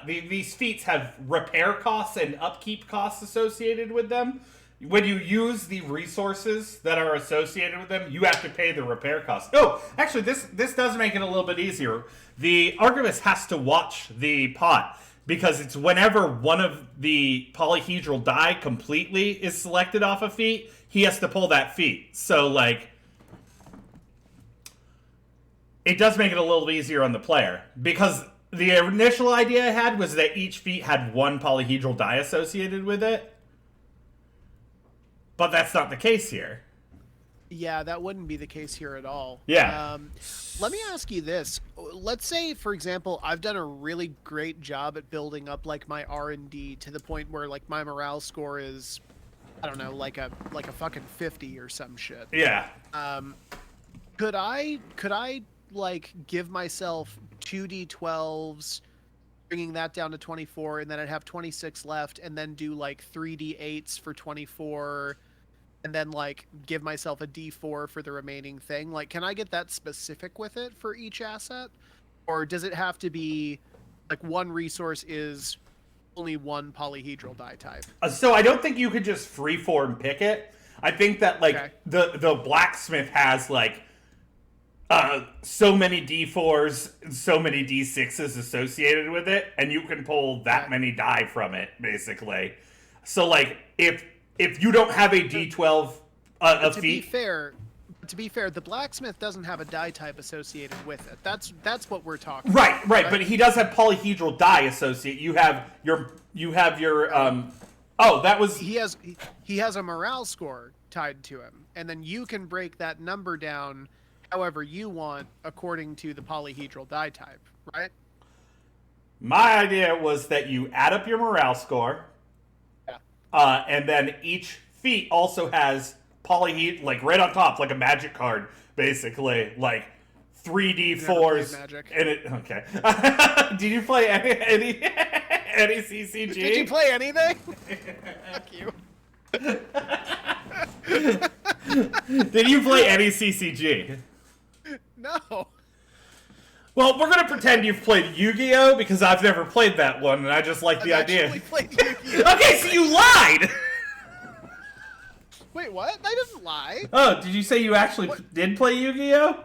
these feats have repair costs and upkeep costs associated with them. When you use the resources that are associated with them, you have to pay the repair costs. Oh, actually, this does make it a little bit easier. The Archivist has to watch the pot, because it's whenever one of the polyhedral die completely is selected off a feat, he has to pull that feat. So, like, it does make it a little easier on the player, because the initial idea I had was that each feat had one polyhedral die associated with it. But that's not the case here. Yeah, that wouldn't be the case here at all. Yeah. Let me ask you this. Let's say, for example, I've done a really great job at building up like my R&D to the point where like my morale score is, I don't know, like a fucking 50 or some shit. Yeah. Could I like give myself 2d12s, bringing that down to 24, and then I'd have 26 left, and then do like 3d8s for 24, and then like give myself a d4 for the remaining thing? Like, can I get that specific with it for each asset, or does it have to be like one resource is only one polyhedral die type? So I don't think you could just freeform pick it. I think that like Okay. the blacksmith has like so many d4s and so many d6s associated with it, and you can pull that many die from it, basically. So like if you don't have a d12 a To feat, be fair, the blacksmith doesn't have a die type associated with it. That's what we're talking right, about. but he does have polyhedral die associated. You have your oh, that was He has a morale score tied to him, and then you can break that number down however you want according to the polyhedral die type, right? my idea was that you add up your morale score. Yeah. And then each feat also has polyhedral, like right on top, like a magic card, basically, like 3d4s. Magic. And it okay. Did you play any CCG? Did you play anything? Fuck you. Did you play any CCG? No. Well, we're gonna pretend you've played Yu-Gi-Oh! Because I've never played that one, and I just like the I've idea. actually played Yu-Gi-Oh! Okay, so you lied. Wait, what? I didn't lie. Oh, did you say you actually did play Yu-Gi-Oh?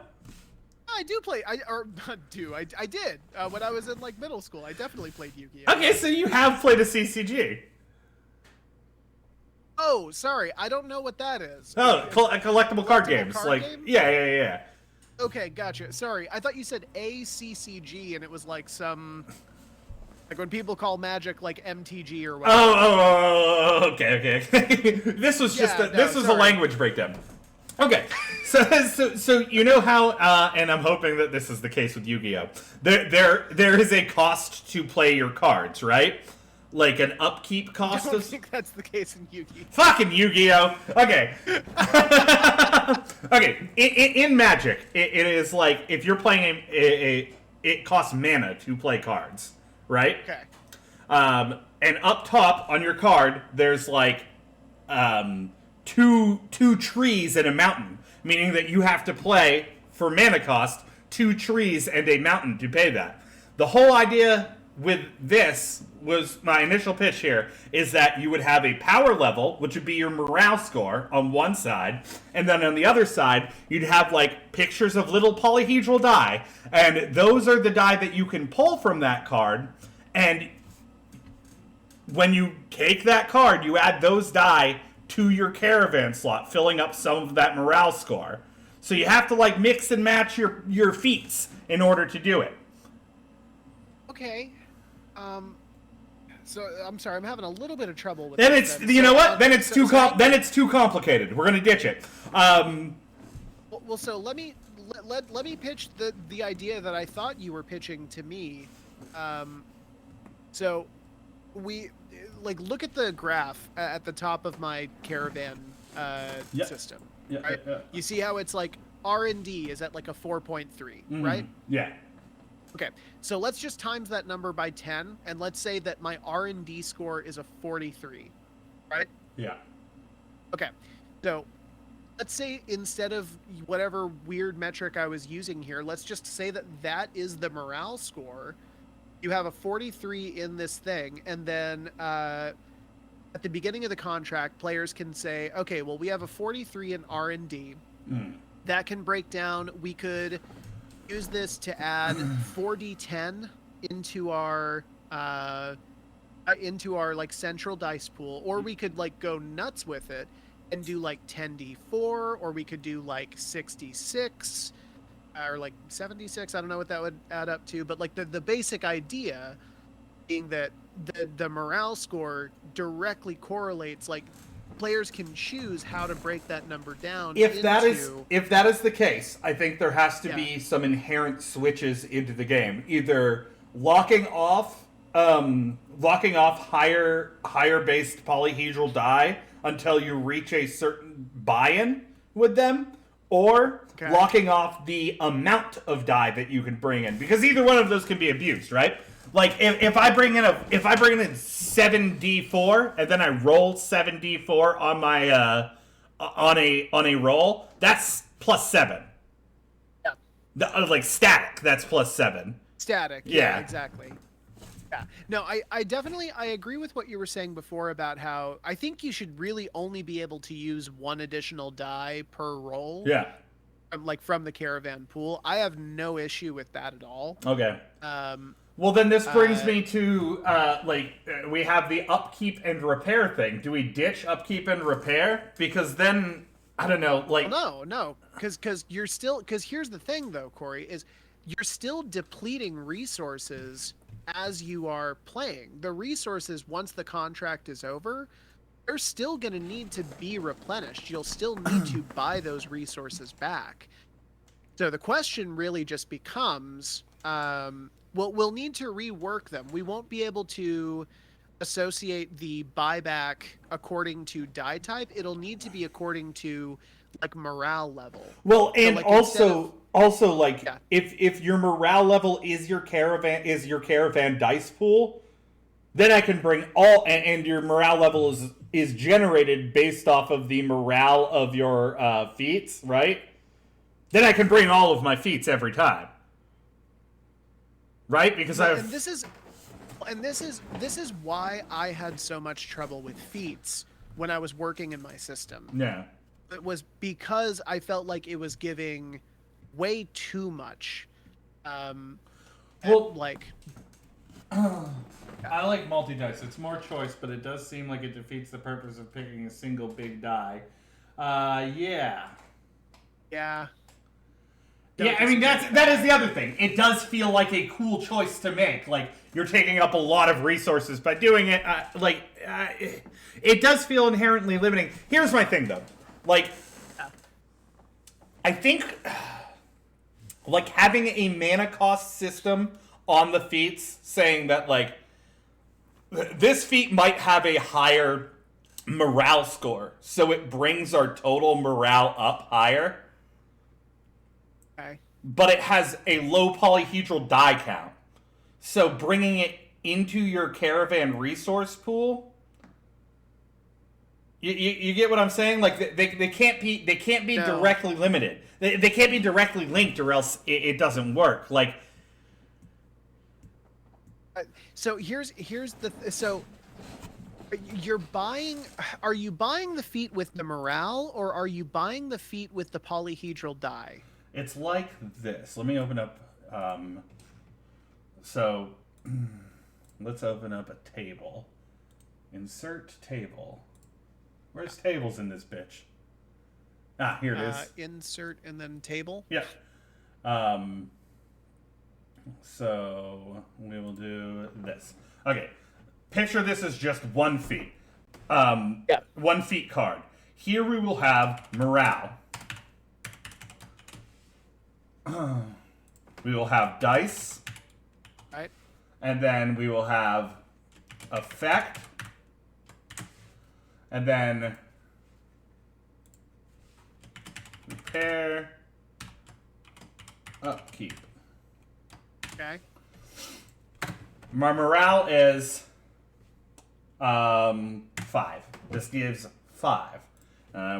I do play. I did. When I was in like middle school, I definitely played Yu-Gi-Oh! Okay, so you have played a CCG. Oh, sorry. I don't know what that is. Oh, collectible card games. card Like, game? yeah. Okay, gotcha. Sorry, I thought you said ACCG, and it was like some, like when people call Magic like MTG or whatever. Okay. This was just Yeah, this was a sorry. language breakdown. Okay, so you know how, and I'm hoping that this is the case with Yu-Gi-Oh. There is a cost to play your cards, right? Like an upkeep I cost don't of. think that's the case in Yu-Gi-Oh! Fucking Yu-Gi-Oh! Okay. Okay, in Magic, it is like, if you're playing it costs mana to play cards, right? Okay. And up top on your card, there's like two trees and a mountain, meaning that you have to play, for mana cost, 2 trees and a mountain to pay that. The whole idea with this was, my initial pitch here, is that you would have a power level, which would be your morale score on one side, and then on the other side, you'd have like pictures of little polyhedral die, and those are the die that you can pull from that card, and when you take that card, you add those die to your caravan slot, filling up some of that morale score. So you have to like mix and match your feats in order to do it. Okay. So I'm sorry, I'm having a little bit of trouble with Then this. it's, you know what? Then it's so- then it's too complicated. We're gonna ditch it. Well, so let me pitch the idea that I thought you were pitching to me. So we like look at the graph at the top of my caravan Yeah. system. Yeah, Right? yeah. You see how it's like R&D is at like a 4.3, right? Yeah. Okay, so let's just times that number by 10, and let's say that my R&D score is a 43, right? Yeah. Okay, so let's say instead of whatever weird metric I was using here, let's just say that that is the morale score, You have a 43 in this thing, and then at the beginning of the contract, players can say, okay, well, we have a 43 in R&D. That can break down. We could use this to add 4d10 into our like central dice pool, or we could like go nuts with it and do like 10d4, or we could do like 66 or like 76. I don't know what that would add up to, but like the basic idea being that the morale score directly correlates, like players can choose how to break that number down. If that is the case, I think there has to be some inherent switches into the game, either locking off higher based polyhedral die until you reach a certain buy-in with them, or locking off the amount of die that you can bring in, because either one of those can be abused, right? Like if I bring in 7d4 and then I roll 7d4 on my on a roll, that's +7. Yeah. Like static, that's +7. Static. Yeah, exactly. Yeah. No, I definitely agree with what you were saying before about how I think you should really only be able to use one additional die per roll. Yeah. Like from the Caravan pool. I have no issue with that at all. Okay. Well, then this brings me to, we have the upkeep and repair thing. Do we ditch upkeep and repair? Because then, I don't know, like... No, because you're still... Because here's the thing, though, Corey, is you're still depleting resources as you are playing. The resources, once the contract is over, they're still going to need to be replenished. You'll still need to buy those resources back. So the question really just becomes... we'll need to rework them. We won't be able to associate the buyback according to die type. It'll need to be according to like morale level. Well, and so like if your morale level is your caravan dice pool, then I can bring all, and your morale level is generated based off of the morale of your feats, right? Then I can bring all of my feats every time. Right? Because this is why I had so much trouble with feats when I was working in my system. Yeah. It was because I felt like it was giving way too much. I like multi-dice. It's more choice, but it does seem like it defeats the purpose of picking a single big die. Yeah. Yeah, I mean, that is the other thing. It does feel like a cool choice to make. Like, you're taking up a lot of resources by doing it. It does feel inherently limiting. Here's my thing, though. Like, I think, like, having a mana cost system on the feats, saying that, like, this feat might have a higher morale score, so it brings our total morale up higher. Okay. But it has a low polyhedral die count. So bringing it into your caravan resource pool, you get what I'm saying? Like they can't be directly limited. They can't be directly linked, or else it doesn't work. Like, so here's the so you're buying. Are you buying the feat with the morale, or are you buying the feat with the polyhedral die? It's like this. Let me open up. So let's open up a table. Insert table. Where's tables in this bitch? Ah, here it is. Insert and then table. Yeah. So we will do this. Okay. Picture this as just 1 feat. 1 feat card. Here we will have morale. We will have dice. Right. And then we will have effect. And then repair. Upkeep. Okay. My morale is 5. This gives 5.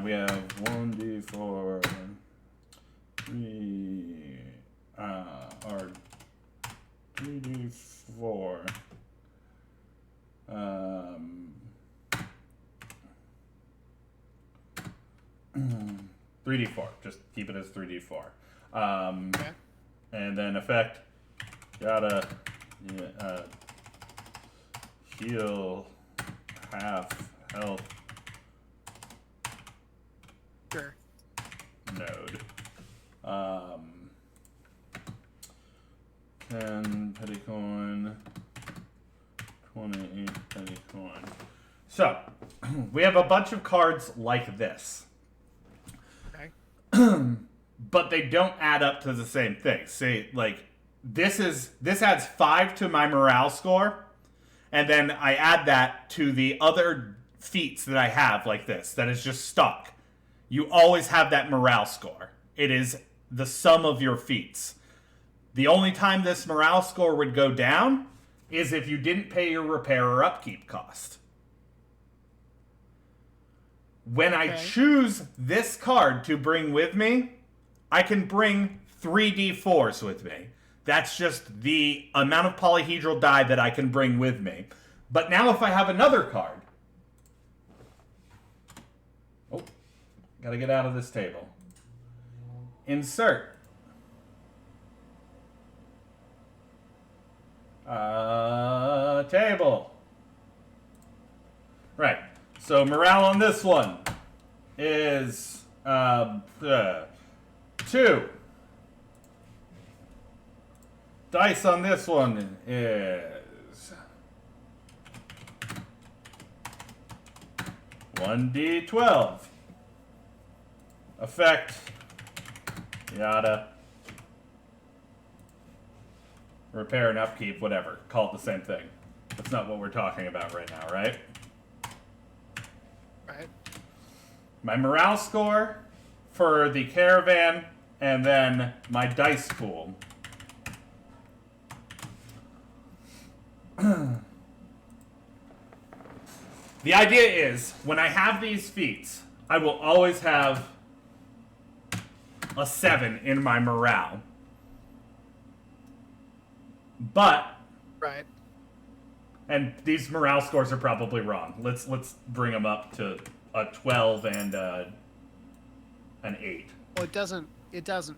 We have 1d4, 3, or 3d4. 3d4. Just keep it as 3d4. Okay. And then effect. Gotta heal half health Sure. node. 10 petty coin. 28 petty coin. So, we have a bunch of cards like this. Okay. But they don't add up to the same thing. See, like, this adds 5 to my morale score, and then I add that to the other feats that I have like this, that is just stuck. You always have that morale score. It is the sum of your feats. The only time this morale score would go down is if you didn't pay your repair or upkeep cost. When I choose this card to bring with me, I can bring 3d4s with me. That's just the amount of polyhedral die that I can bring with me. But now if I have another card... Oh, gotta get out of this table. Insert. Table. Right. So morale on this one is 2. Dice on this one is 1d12. Effect. Yada. Repair and upkeep, whatever. Call it the same thing. That's not what we're talking about right now, right? Right. My morale score for the caravan, and then my dice pool. The idea is, when I have these feats, I will always have a 7 in my morale. But... Right. And these morale scores are probably wrong. Let's bring them up to a 12 and an 8. Well, it doesn't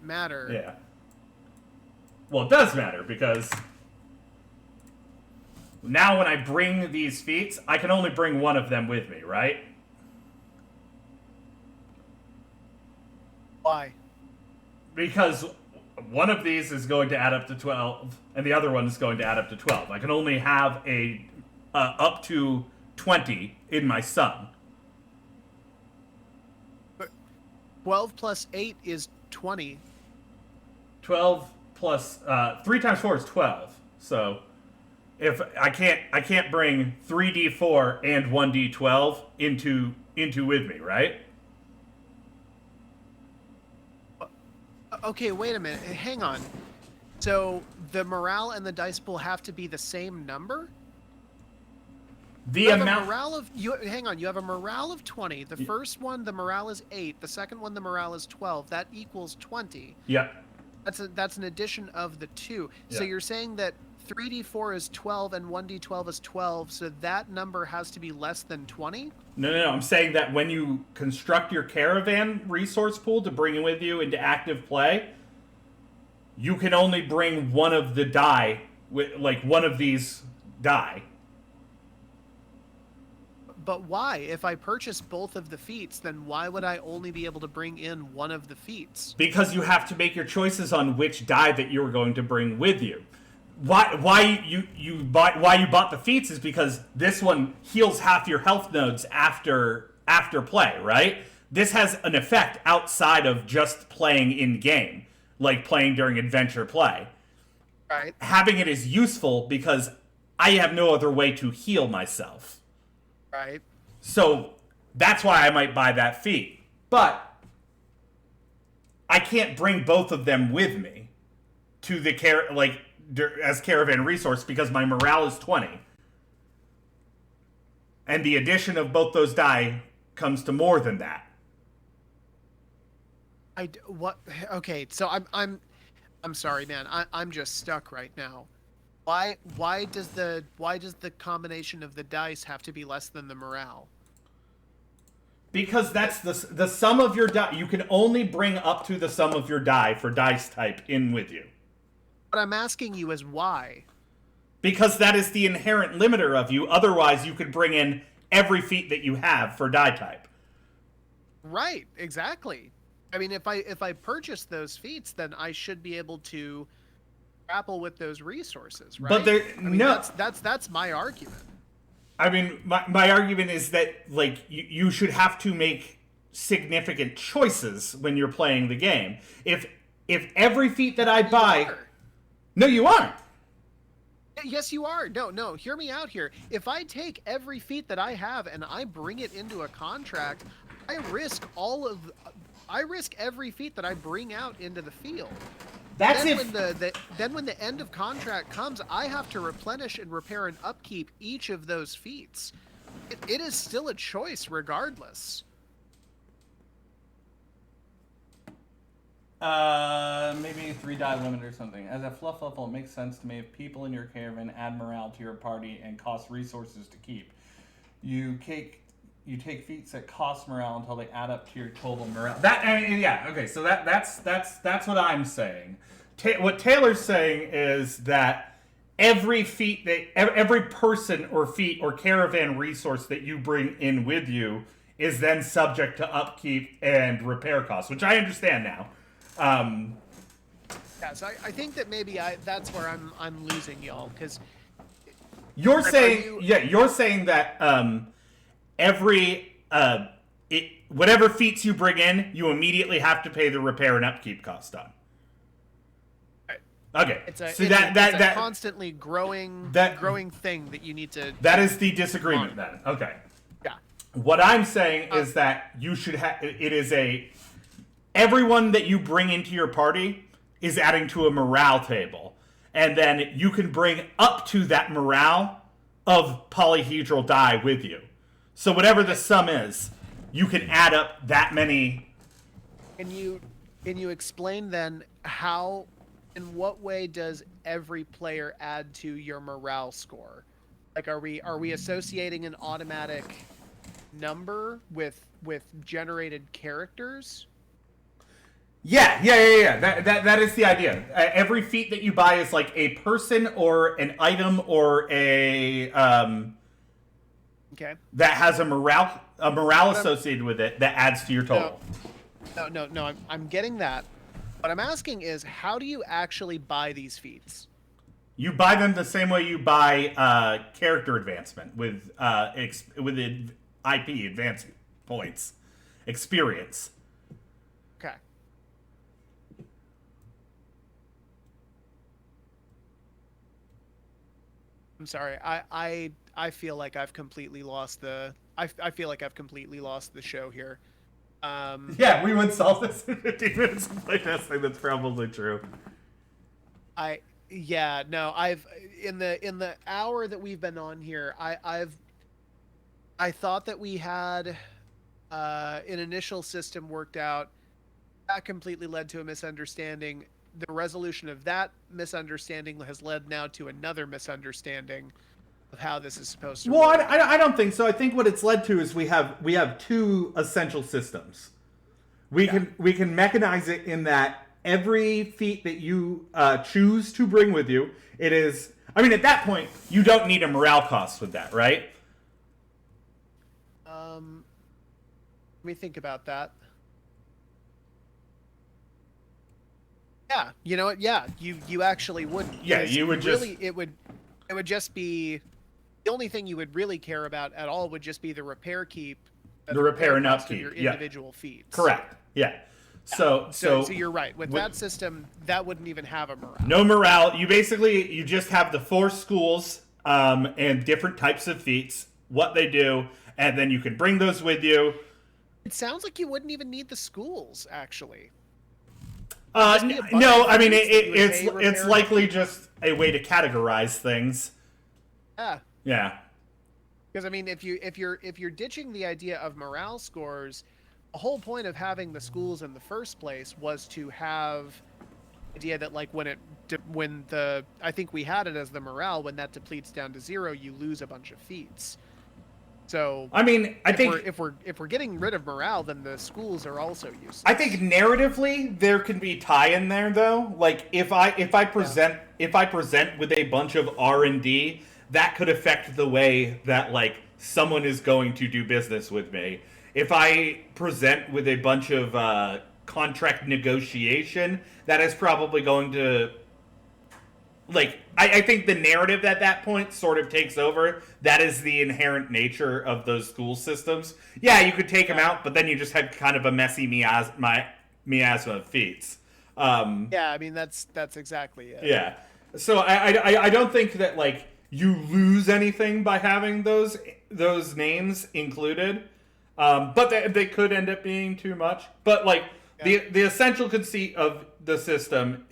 matter. Yeah. Well, it does matter, because now when I bring these feats, I can only bring one of them with me, right? Why? Because one of these is going to add up to 12, and the other one is going to add up to 12. I can only have a up to 20 in my sum. But 12 plus 8 is 20. 12 plus 3 times 4 is 12. So if I can't bring 3d4 and 1d12 into with me, right? Okay, wait a minute. Hang on. So the morale and the dice pool have to be the same number? The amount. Hang on. You have a morale of 20. The first one, the morale is 8. The second one, the morale is 12. That equals 20. Yeah. That's an addition of the 2. Yeah. So you're saying that 3d4 is 12 and 1d12 is 12, so that number has to be less than 20? No. I'm saying that when you construct your caravan resource pool to bring it with you into active play, you can only bring one of the die, like one of these die. But why? If I purchase both of the feats, then why would I only be able to bring in one of the feats? Because you have to make your choices on which die that you're going to bring with you. Why you bought the feats is because this one heals half your health nodes after play, right? This has an effect outside of just playing in game, like playing during adventure play. Right. Having it is useful because I have no other way to heal myself. Right. So that's why I might buy that feat. But I can't bring both of them with me to the as caravan resource because my morale is 20. And the addition of both those die comes to more than that. What? Okay, so I'm sorry, man. I'm just stuck right now. Why does the combination of the dice have to be less than the morale? Because that's the sum of your die. You can only bring up to the sum of your die for dice type in with you. What I'm asking you is why? Because that is the inherent limiter of you. Otherwise, you could bring in every feat that you have for die type. Right, exactly. I mean, if I purchase those feats, then I should be able to grapple with those resources, right? But that's my argument. I mean, my argument is that like you should have to make significant choices when you're playing the game. If every feat that I buy, no, you aren't. Yes, you are. No, hear me out here. If I take every feat that I have and I bring it into a contract, I risk every feat that I bring out into the field. Then when the end of contract comes, I have to replenish and repair and upkeep each of those feats. It is still a choice regardless. Maybe 3 die limit or something. As a fluff level, it makes sense to me if people in your caravan add morale to your party and cost resources to keep. You take feats that cost morale until they add up to your total morale. So that's what I'm saying. What Taylor's saying is that every person or feat or caravan resource that you bring in with you is then subject to upkeep and repair costs, which I understand now. So I think that maybe that's where I'm losing y'all, because you're saying that whatever feats you bring in, you immediately have to pay the repair and upkeep cost on. Right. Okay. It's a constantly growing thing that you need to. That is the disagreement then. Okay. Yeah. What I'm saying is that you should have. It is everyone that you bring into your party is adding to a morale table, and then you can bring up to that morale of polyhedral die with you. So whatever the sum is, you can add up that many. Can you explain then in what way does every player add to your morale score? Like, are we associating an automatic number with generated characters? Yeah. That is the idea. Every feat that you buy is like a person or an item or a okay. that has a morale associated with it that adds to your total. No. I'm getting that. What I'm asking is, how do you actually buy these feats? You buy them the same way you buy character advancement with IP advanced points, experience. Okay. I'm sorry. I feel like I've completely lost the. I feel like I've completely lost the show here. Yeah, we would solve this in 15 minutes of playtesting. That's probably true. I've in the hour that we've been on here, I thought that we had an initial system worked out. That completely led to a misunderstanding. The resolution of that misunderstanding has led now to another misunderstanding of how this is supposed to work. I don't think so. I think what it's led to is we have two essential systems. We can mechanize it in that every feat that you choose to bring with you, it is. I mean, at that point, you don't need a morale cost with that, right? Let me think about that. Yeah, you know what? Yeah, you actually wouldn't. Yeah, you would just. It would just be. The only thing you would really care about at all would just be the repair keep. The repair and upkeep. Your individual feats. Correct. Yeah. So you're right. With that system, that wouldn't even have a morale. No morale. You just have the 4 schools and different types of feats, what they do, and then you can bring those with you. It sounds like you wouldn't even need the schools, actually. No, I mean it's likely just a way to categorize things. Yeah. Yeah. Because I mean, if you're ditching the idea of morale scores, the whole point of having the schools in the first place was to have idea that like I think we had it as the morale, when that depletes down to 0, you lose a bunch of feats. So I mean, if we're getting rid of morale, then the schools are also useless. I think narratively there can be tie in there though. Like if I present with a bunch of R&D, that could affect the way that like someone is going to do business with me. If I present with a bunch of contract negotiation, that is probably going to like I think the narrative at that point sort of takes over. That is the inherent nature of those school systems. Yeah, you could take them out, but then you just had kind of a messy miasma of feats. Yeah, I mean that's exactly it. Yeah, so I don't think that like you lose anything by having those names included, but they could end up being too much. But like the essential conceit of the system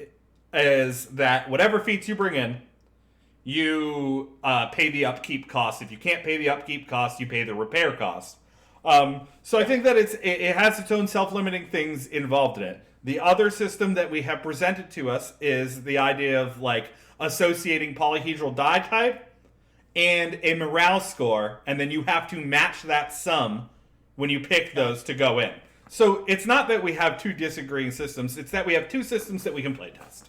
is that whatever feats you bring in, you pay the upkeep cost. If you can't pay the upkeep cost, you pay the repair cost. So I think that it has its own self-limiting things involved in it. The other system that we have presented to us is the idea of like associating polyhedral die type and a morale score, and then you have to match that sum when you pick those to go in. So it's not that we have two disagreeing systems, it's that we have two systems that we can playtest.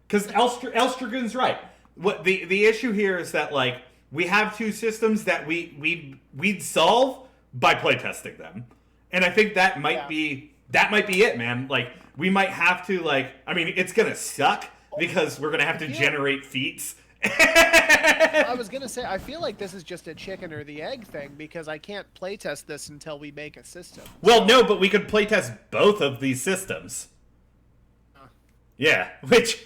Because Elstragoon's right. What the issue here is that like we have two systems that we'd solve by playtesting them, and I think that might be it, man. Like we might have to like. I mean, it's gonna suck because we're gonna have to generate feats. I was gonna say, I feel like this is just a chicken or the egg thing because I can't playtest this until we make a system. Well, no, but we could playtest both of these systems. Yeah, which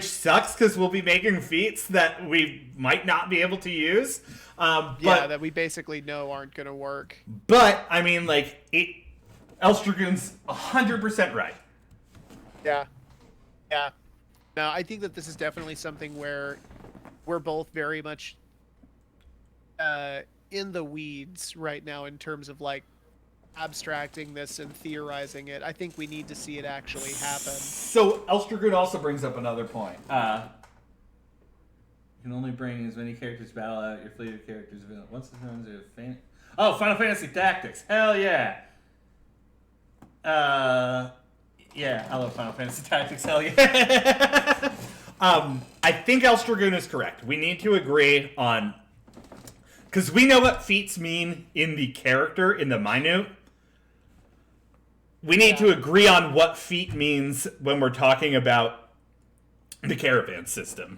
sucks because we'll be making feats that we might not be able to use. That we basically know aren't going to work. But I mean, like, Elstragoon's 100% right. Yeah. No, I think that this is definitely something where we're both very much in the weeds right now in terms of like abstracting this and theorizing it. I think we need to see it actually happen. So Elstragoon also brings up another point. You can only bring as many characters to battle out your fleet of characters available. What's the terms of Final Fantasy Tactics. Hell yeah. Yeah, I love Final Fantasy Tactics. Hell yeah. I think Elstragoon is correct. We need to agree on, because we know what feats mean in the character, in the minute. We need to agree on what feat means when we're talking about the Caravan system.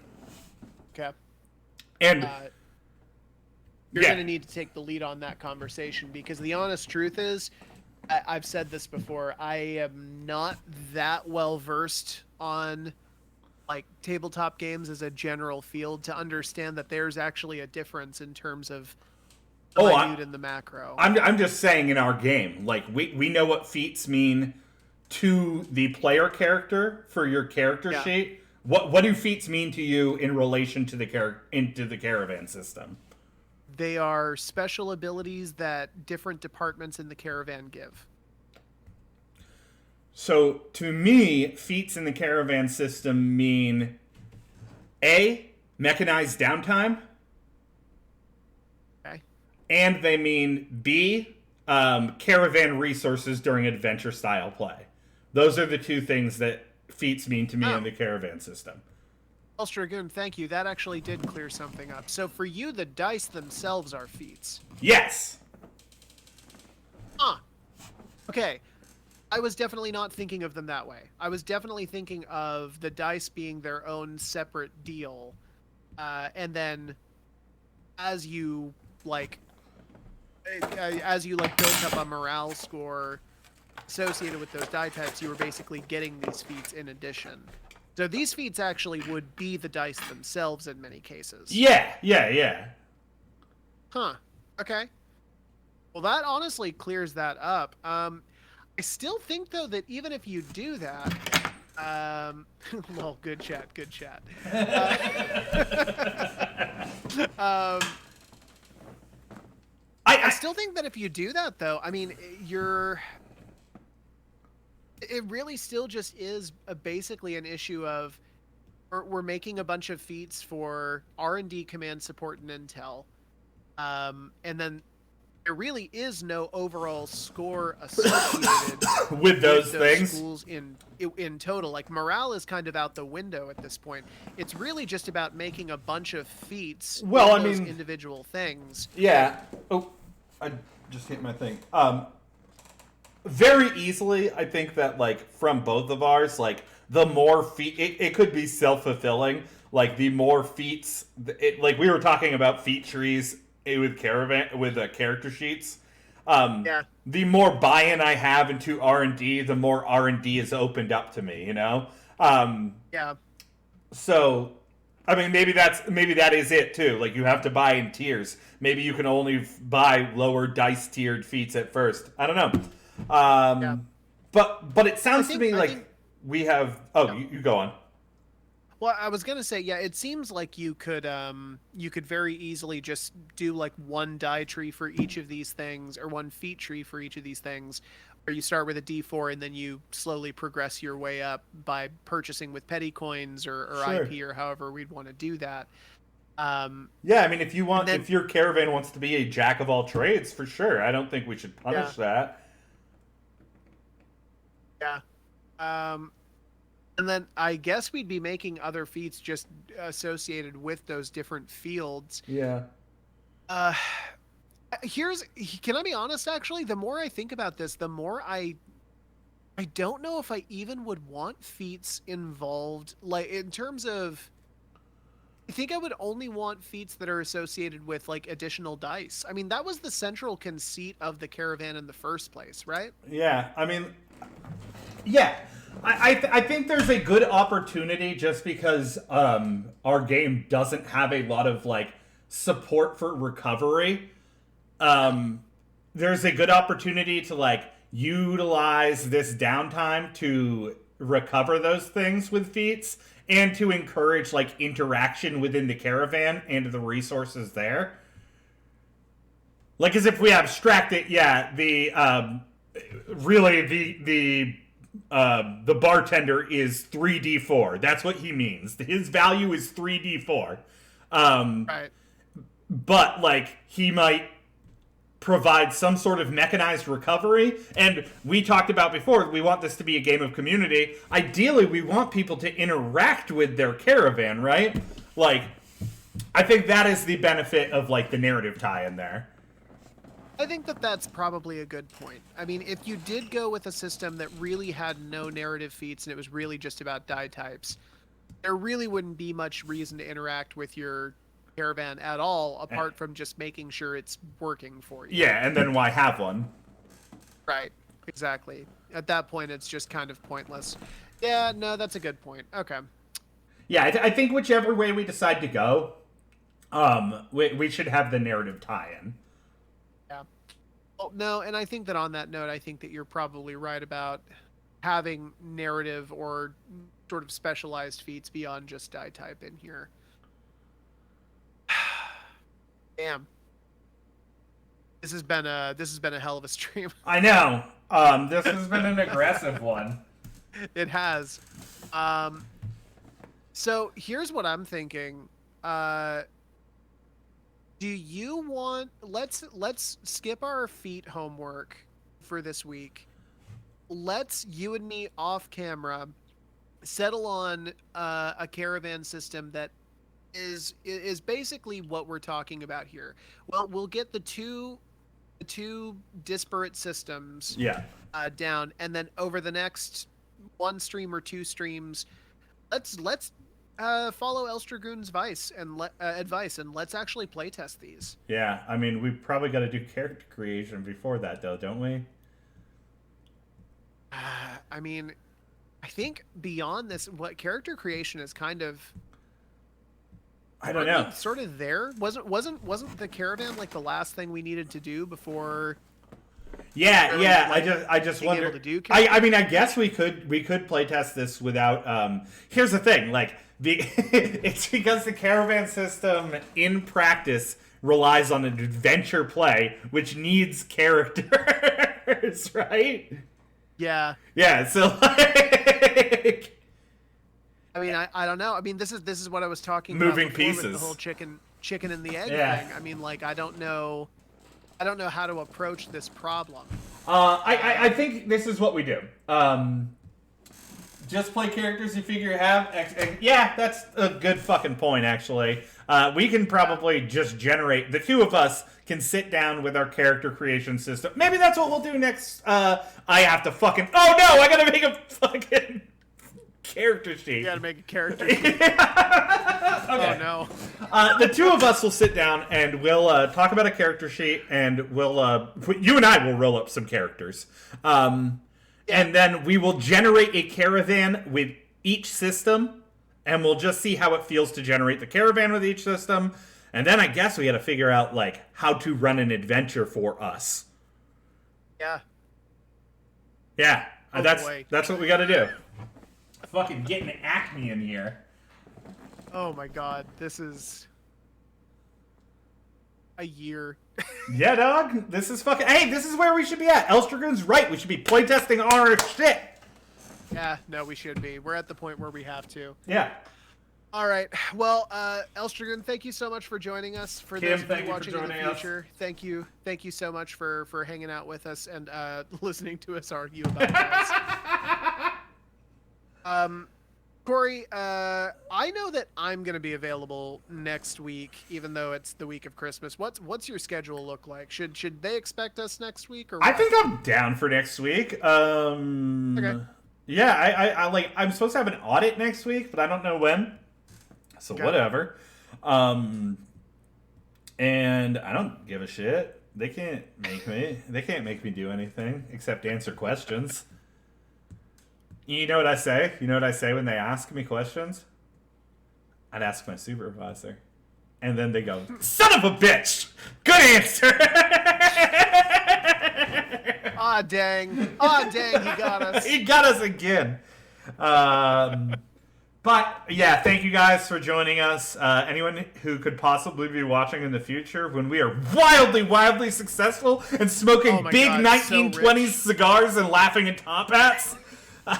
Okay. And you're going to need to take the lead on that conversation because the honest truth is, I've said this before, I am not that well versed on like tabletop games as a general field to understand that there's actually a difference in terms of the minute and the macro. I'm just saying in our game, like we know what feats mean to the player character for your character sheet. What do feats mean to you in relation to the Caravan system? They are special abilities that different departments in the Caravan give. So, to me, feats in the Caravan system mean A, mechanized downtime. Okay. And they mean B, Caravan resources during adventure-style play. Those are the two things that feats mean to me in the Caravan system. Elstragoon, thank you. That actually did clear something up. So for you, the dice themselves are feats. Yes. Okay. I was definitely not thinking of them that way. I was definitely thinking of the dice being their own separate deal. And then as you built up a morale score associated with those die types, you were basically getting these feats in addition. So these feats actually would be the dice themselves in many cases. Yeah. Huh. Okay. Well, that honestly clears that up. I still think, though, that even if you do that... well, good chat. I still think that if you do that, though, I mean, you're It really still just is basically an issue of we're making a bunch of feats for R&D, command support, and intel, and then there really is no overall score associated with those things. Schools in total. Like morale is kind of out the window at this point. It's really just about making a bunch of feats. Well, those individual things. Yeah. Oh, I just hit my thing. Very easily, I think that like from both of ours, like the more feat, it could be self-fulfilling. Like the more feats, like we were talking about feat trees with character sheets. The more buy-in I have into R&D, the more R&D is opened up to me, you know? So, I mean, maybe that is it too. Like you have to buy in tiers. Maybe you can only buy lower dice tiered feats at first. I don't know. But it sounds to me like we have. Oh, you go on. Well, I was gonna say, yeah, it seems like you could very easily just do like one die tree for each of these things, or one feat tree for each of these things, where you start with a D4 and then you slowly progress your way up by purchasing with petty coins or Sure. IP or however we'd want to do that. Yeah, I mean, if your caravan wants to be a jack of all trades, for sure. I don't think we should punish that. Yeah. And then I guess we'd be making other feats just associated with those different fields. Yeah. Can I be honest, actually? The more I think about this, the more I don't know if I even would want feats involved. Like, in terms of, I think I would only want feats that are associated with, like, additional dice. I mean, that was the central conceit of the caravan in the first place, right? Yeah, I mean, yeah. I think there's a good opportunity just because our game doesn't have a lot of like support for recovery. There's a good opportunity to like utilize this downtime to recover those things with feats and to encourage like interaction within the caravan and the resources there. Like as if we abstract it, yeah, the bartender is 3d4. That's what he means. His value is 3d4. Right. But, like, he might provide some sort of mechanized recovery. And we talked about before, we want this to be a game of community. Ideally, we want people to interact with their caravan, right? Like, I think that is the benefit of, like, the narrative tie in there. I think that that's probably a good point. I mean, if you did go with a system that really had no narrative feats and it was really just about die types, there really wouldn't be much reason to interact with your caravan at all, apart from just making sure it's working for you. Yeah, and then why have one? Right, exactly. At that point, it's just kind of pointless. Yeah, no, that's a good point. Okay. Yeah, I think whichever way we decide to go, we should have the narrative tie-in. Well, no, and I think that on that note, I think that you're probably right about having narrative or sort of specialized feats beyond just die type in here. Damn. This has been a hell of a stream. I know. This has been an aggressive one. It has. So here's what I'm thinking. Do you want let's skip our feat homework for this week. Let's you and me off camera settle on a caravan system that is basically what we're talking about here. Well, we'll get the two disparate systems down, and then over the next one stream or two streams, let's follow Elstragoon's advice and let's actually playtest these. Yeah, I mean, we probably got to do character creation before that, though, don't we? I mean, I think beyond this, what character creation is kind of. I don't know. Sort of there. Wasn't the caravan like the last thing we needed to do before? Yeah. Like, I just wonder. Able to do I mean, I guess we could playtest this without. Here's the thing, like. It's because the caravan system in practice relies on an adventure play, which needs characters, right? Yeah. Yeah, so like I mean, I don't know. I mean, this is what I was talking moving about before with pieces. the whole chicken and the egg Yeah. thing. I mean, like, I don't know how to approach this problem. I think this is what we do. Just play characters you figure you have. Yeah, that's a good fucking point, actually. We can probably just generate... The two of us can sit down with our character creation system. Maybe that's what we'll do next. I have to fucking... Oh, no! I gotta make a fucking character sheet. You gotta make a character sheet. Okay. Oh, no. The two of us will sit down and we'll talk about a character sheet, and we'll... you and I will roll up some characters. And then we will generate a caravan with each system, and we'll just see how it feels to generate the caravan with each system. And then I guess we got to figure out, like, how to run an adventure for us. Yeah. Yeah, Oh, that's boy. what we got to do. Fucking getting Acme in here. Oh my God, this is a year. Yeah, dog. This is fucking... Hey, this is where we should be at. Elstragoon's right. We should be playtesting our shit. Yeah, no, we should be. We're at the point where we have to. Yeah. All right. Well, Elstragoon, thank you so much for joining us. For Kim, those of thank you you for watching in the joining us. future, thank you so much for hanging out with us and listening to us argue about this. Corey, I know that I'm going to be available next week, even though it's the week of Christmas. What's your schedule look like? Should they expect us next week? Or what? I think I'm down for next week. Okay. Yeah, I like... I'm supposed to have an audit next week, but I don't know when. So Okay. whatever. And I don't give a shit. They can't make me do anything except answer questions. You know what I say? You know what I say when they ask me questions? I'd ask my supervisor. And then they go, son of a bitch! Good answer! Ah, dang, he got us. He got us again. But, yeah, thank you guys for joining us. Anyone who could possibly be watching in the future when we are wildly, wildly successful and smoking Oh my big God, so 1920s rich. cigars and laughing at top hats. All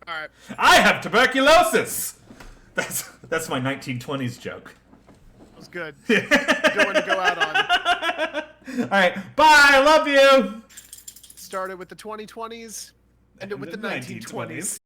right. I have tuberculosis. That's my 1920s joke. That was good. Good one to go out on. All right, bye. Love you. Started with the 2020s, ended with the 1920s.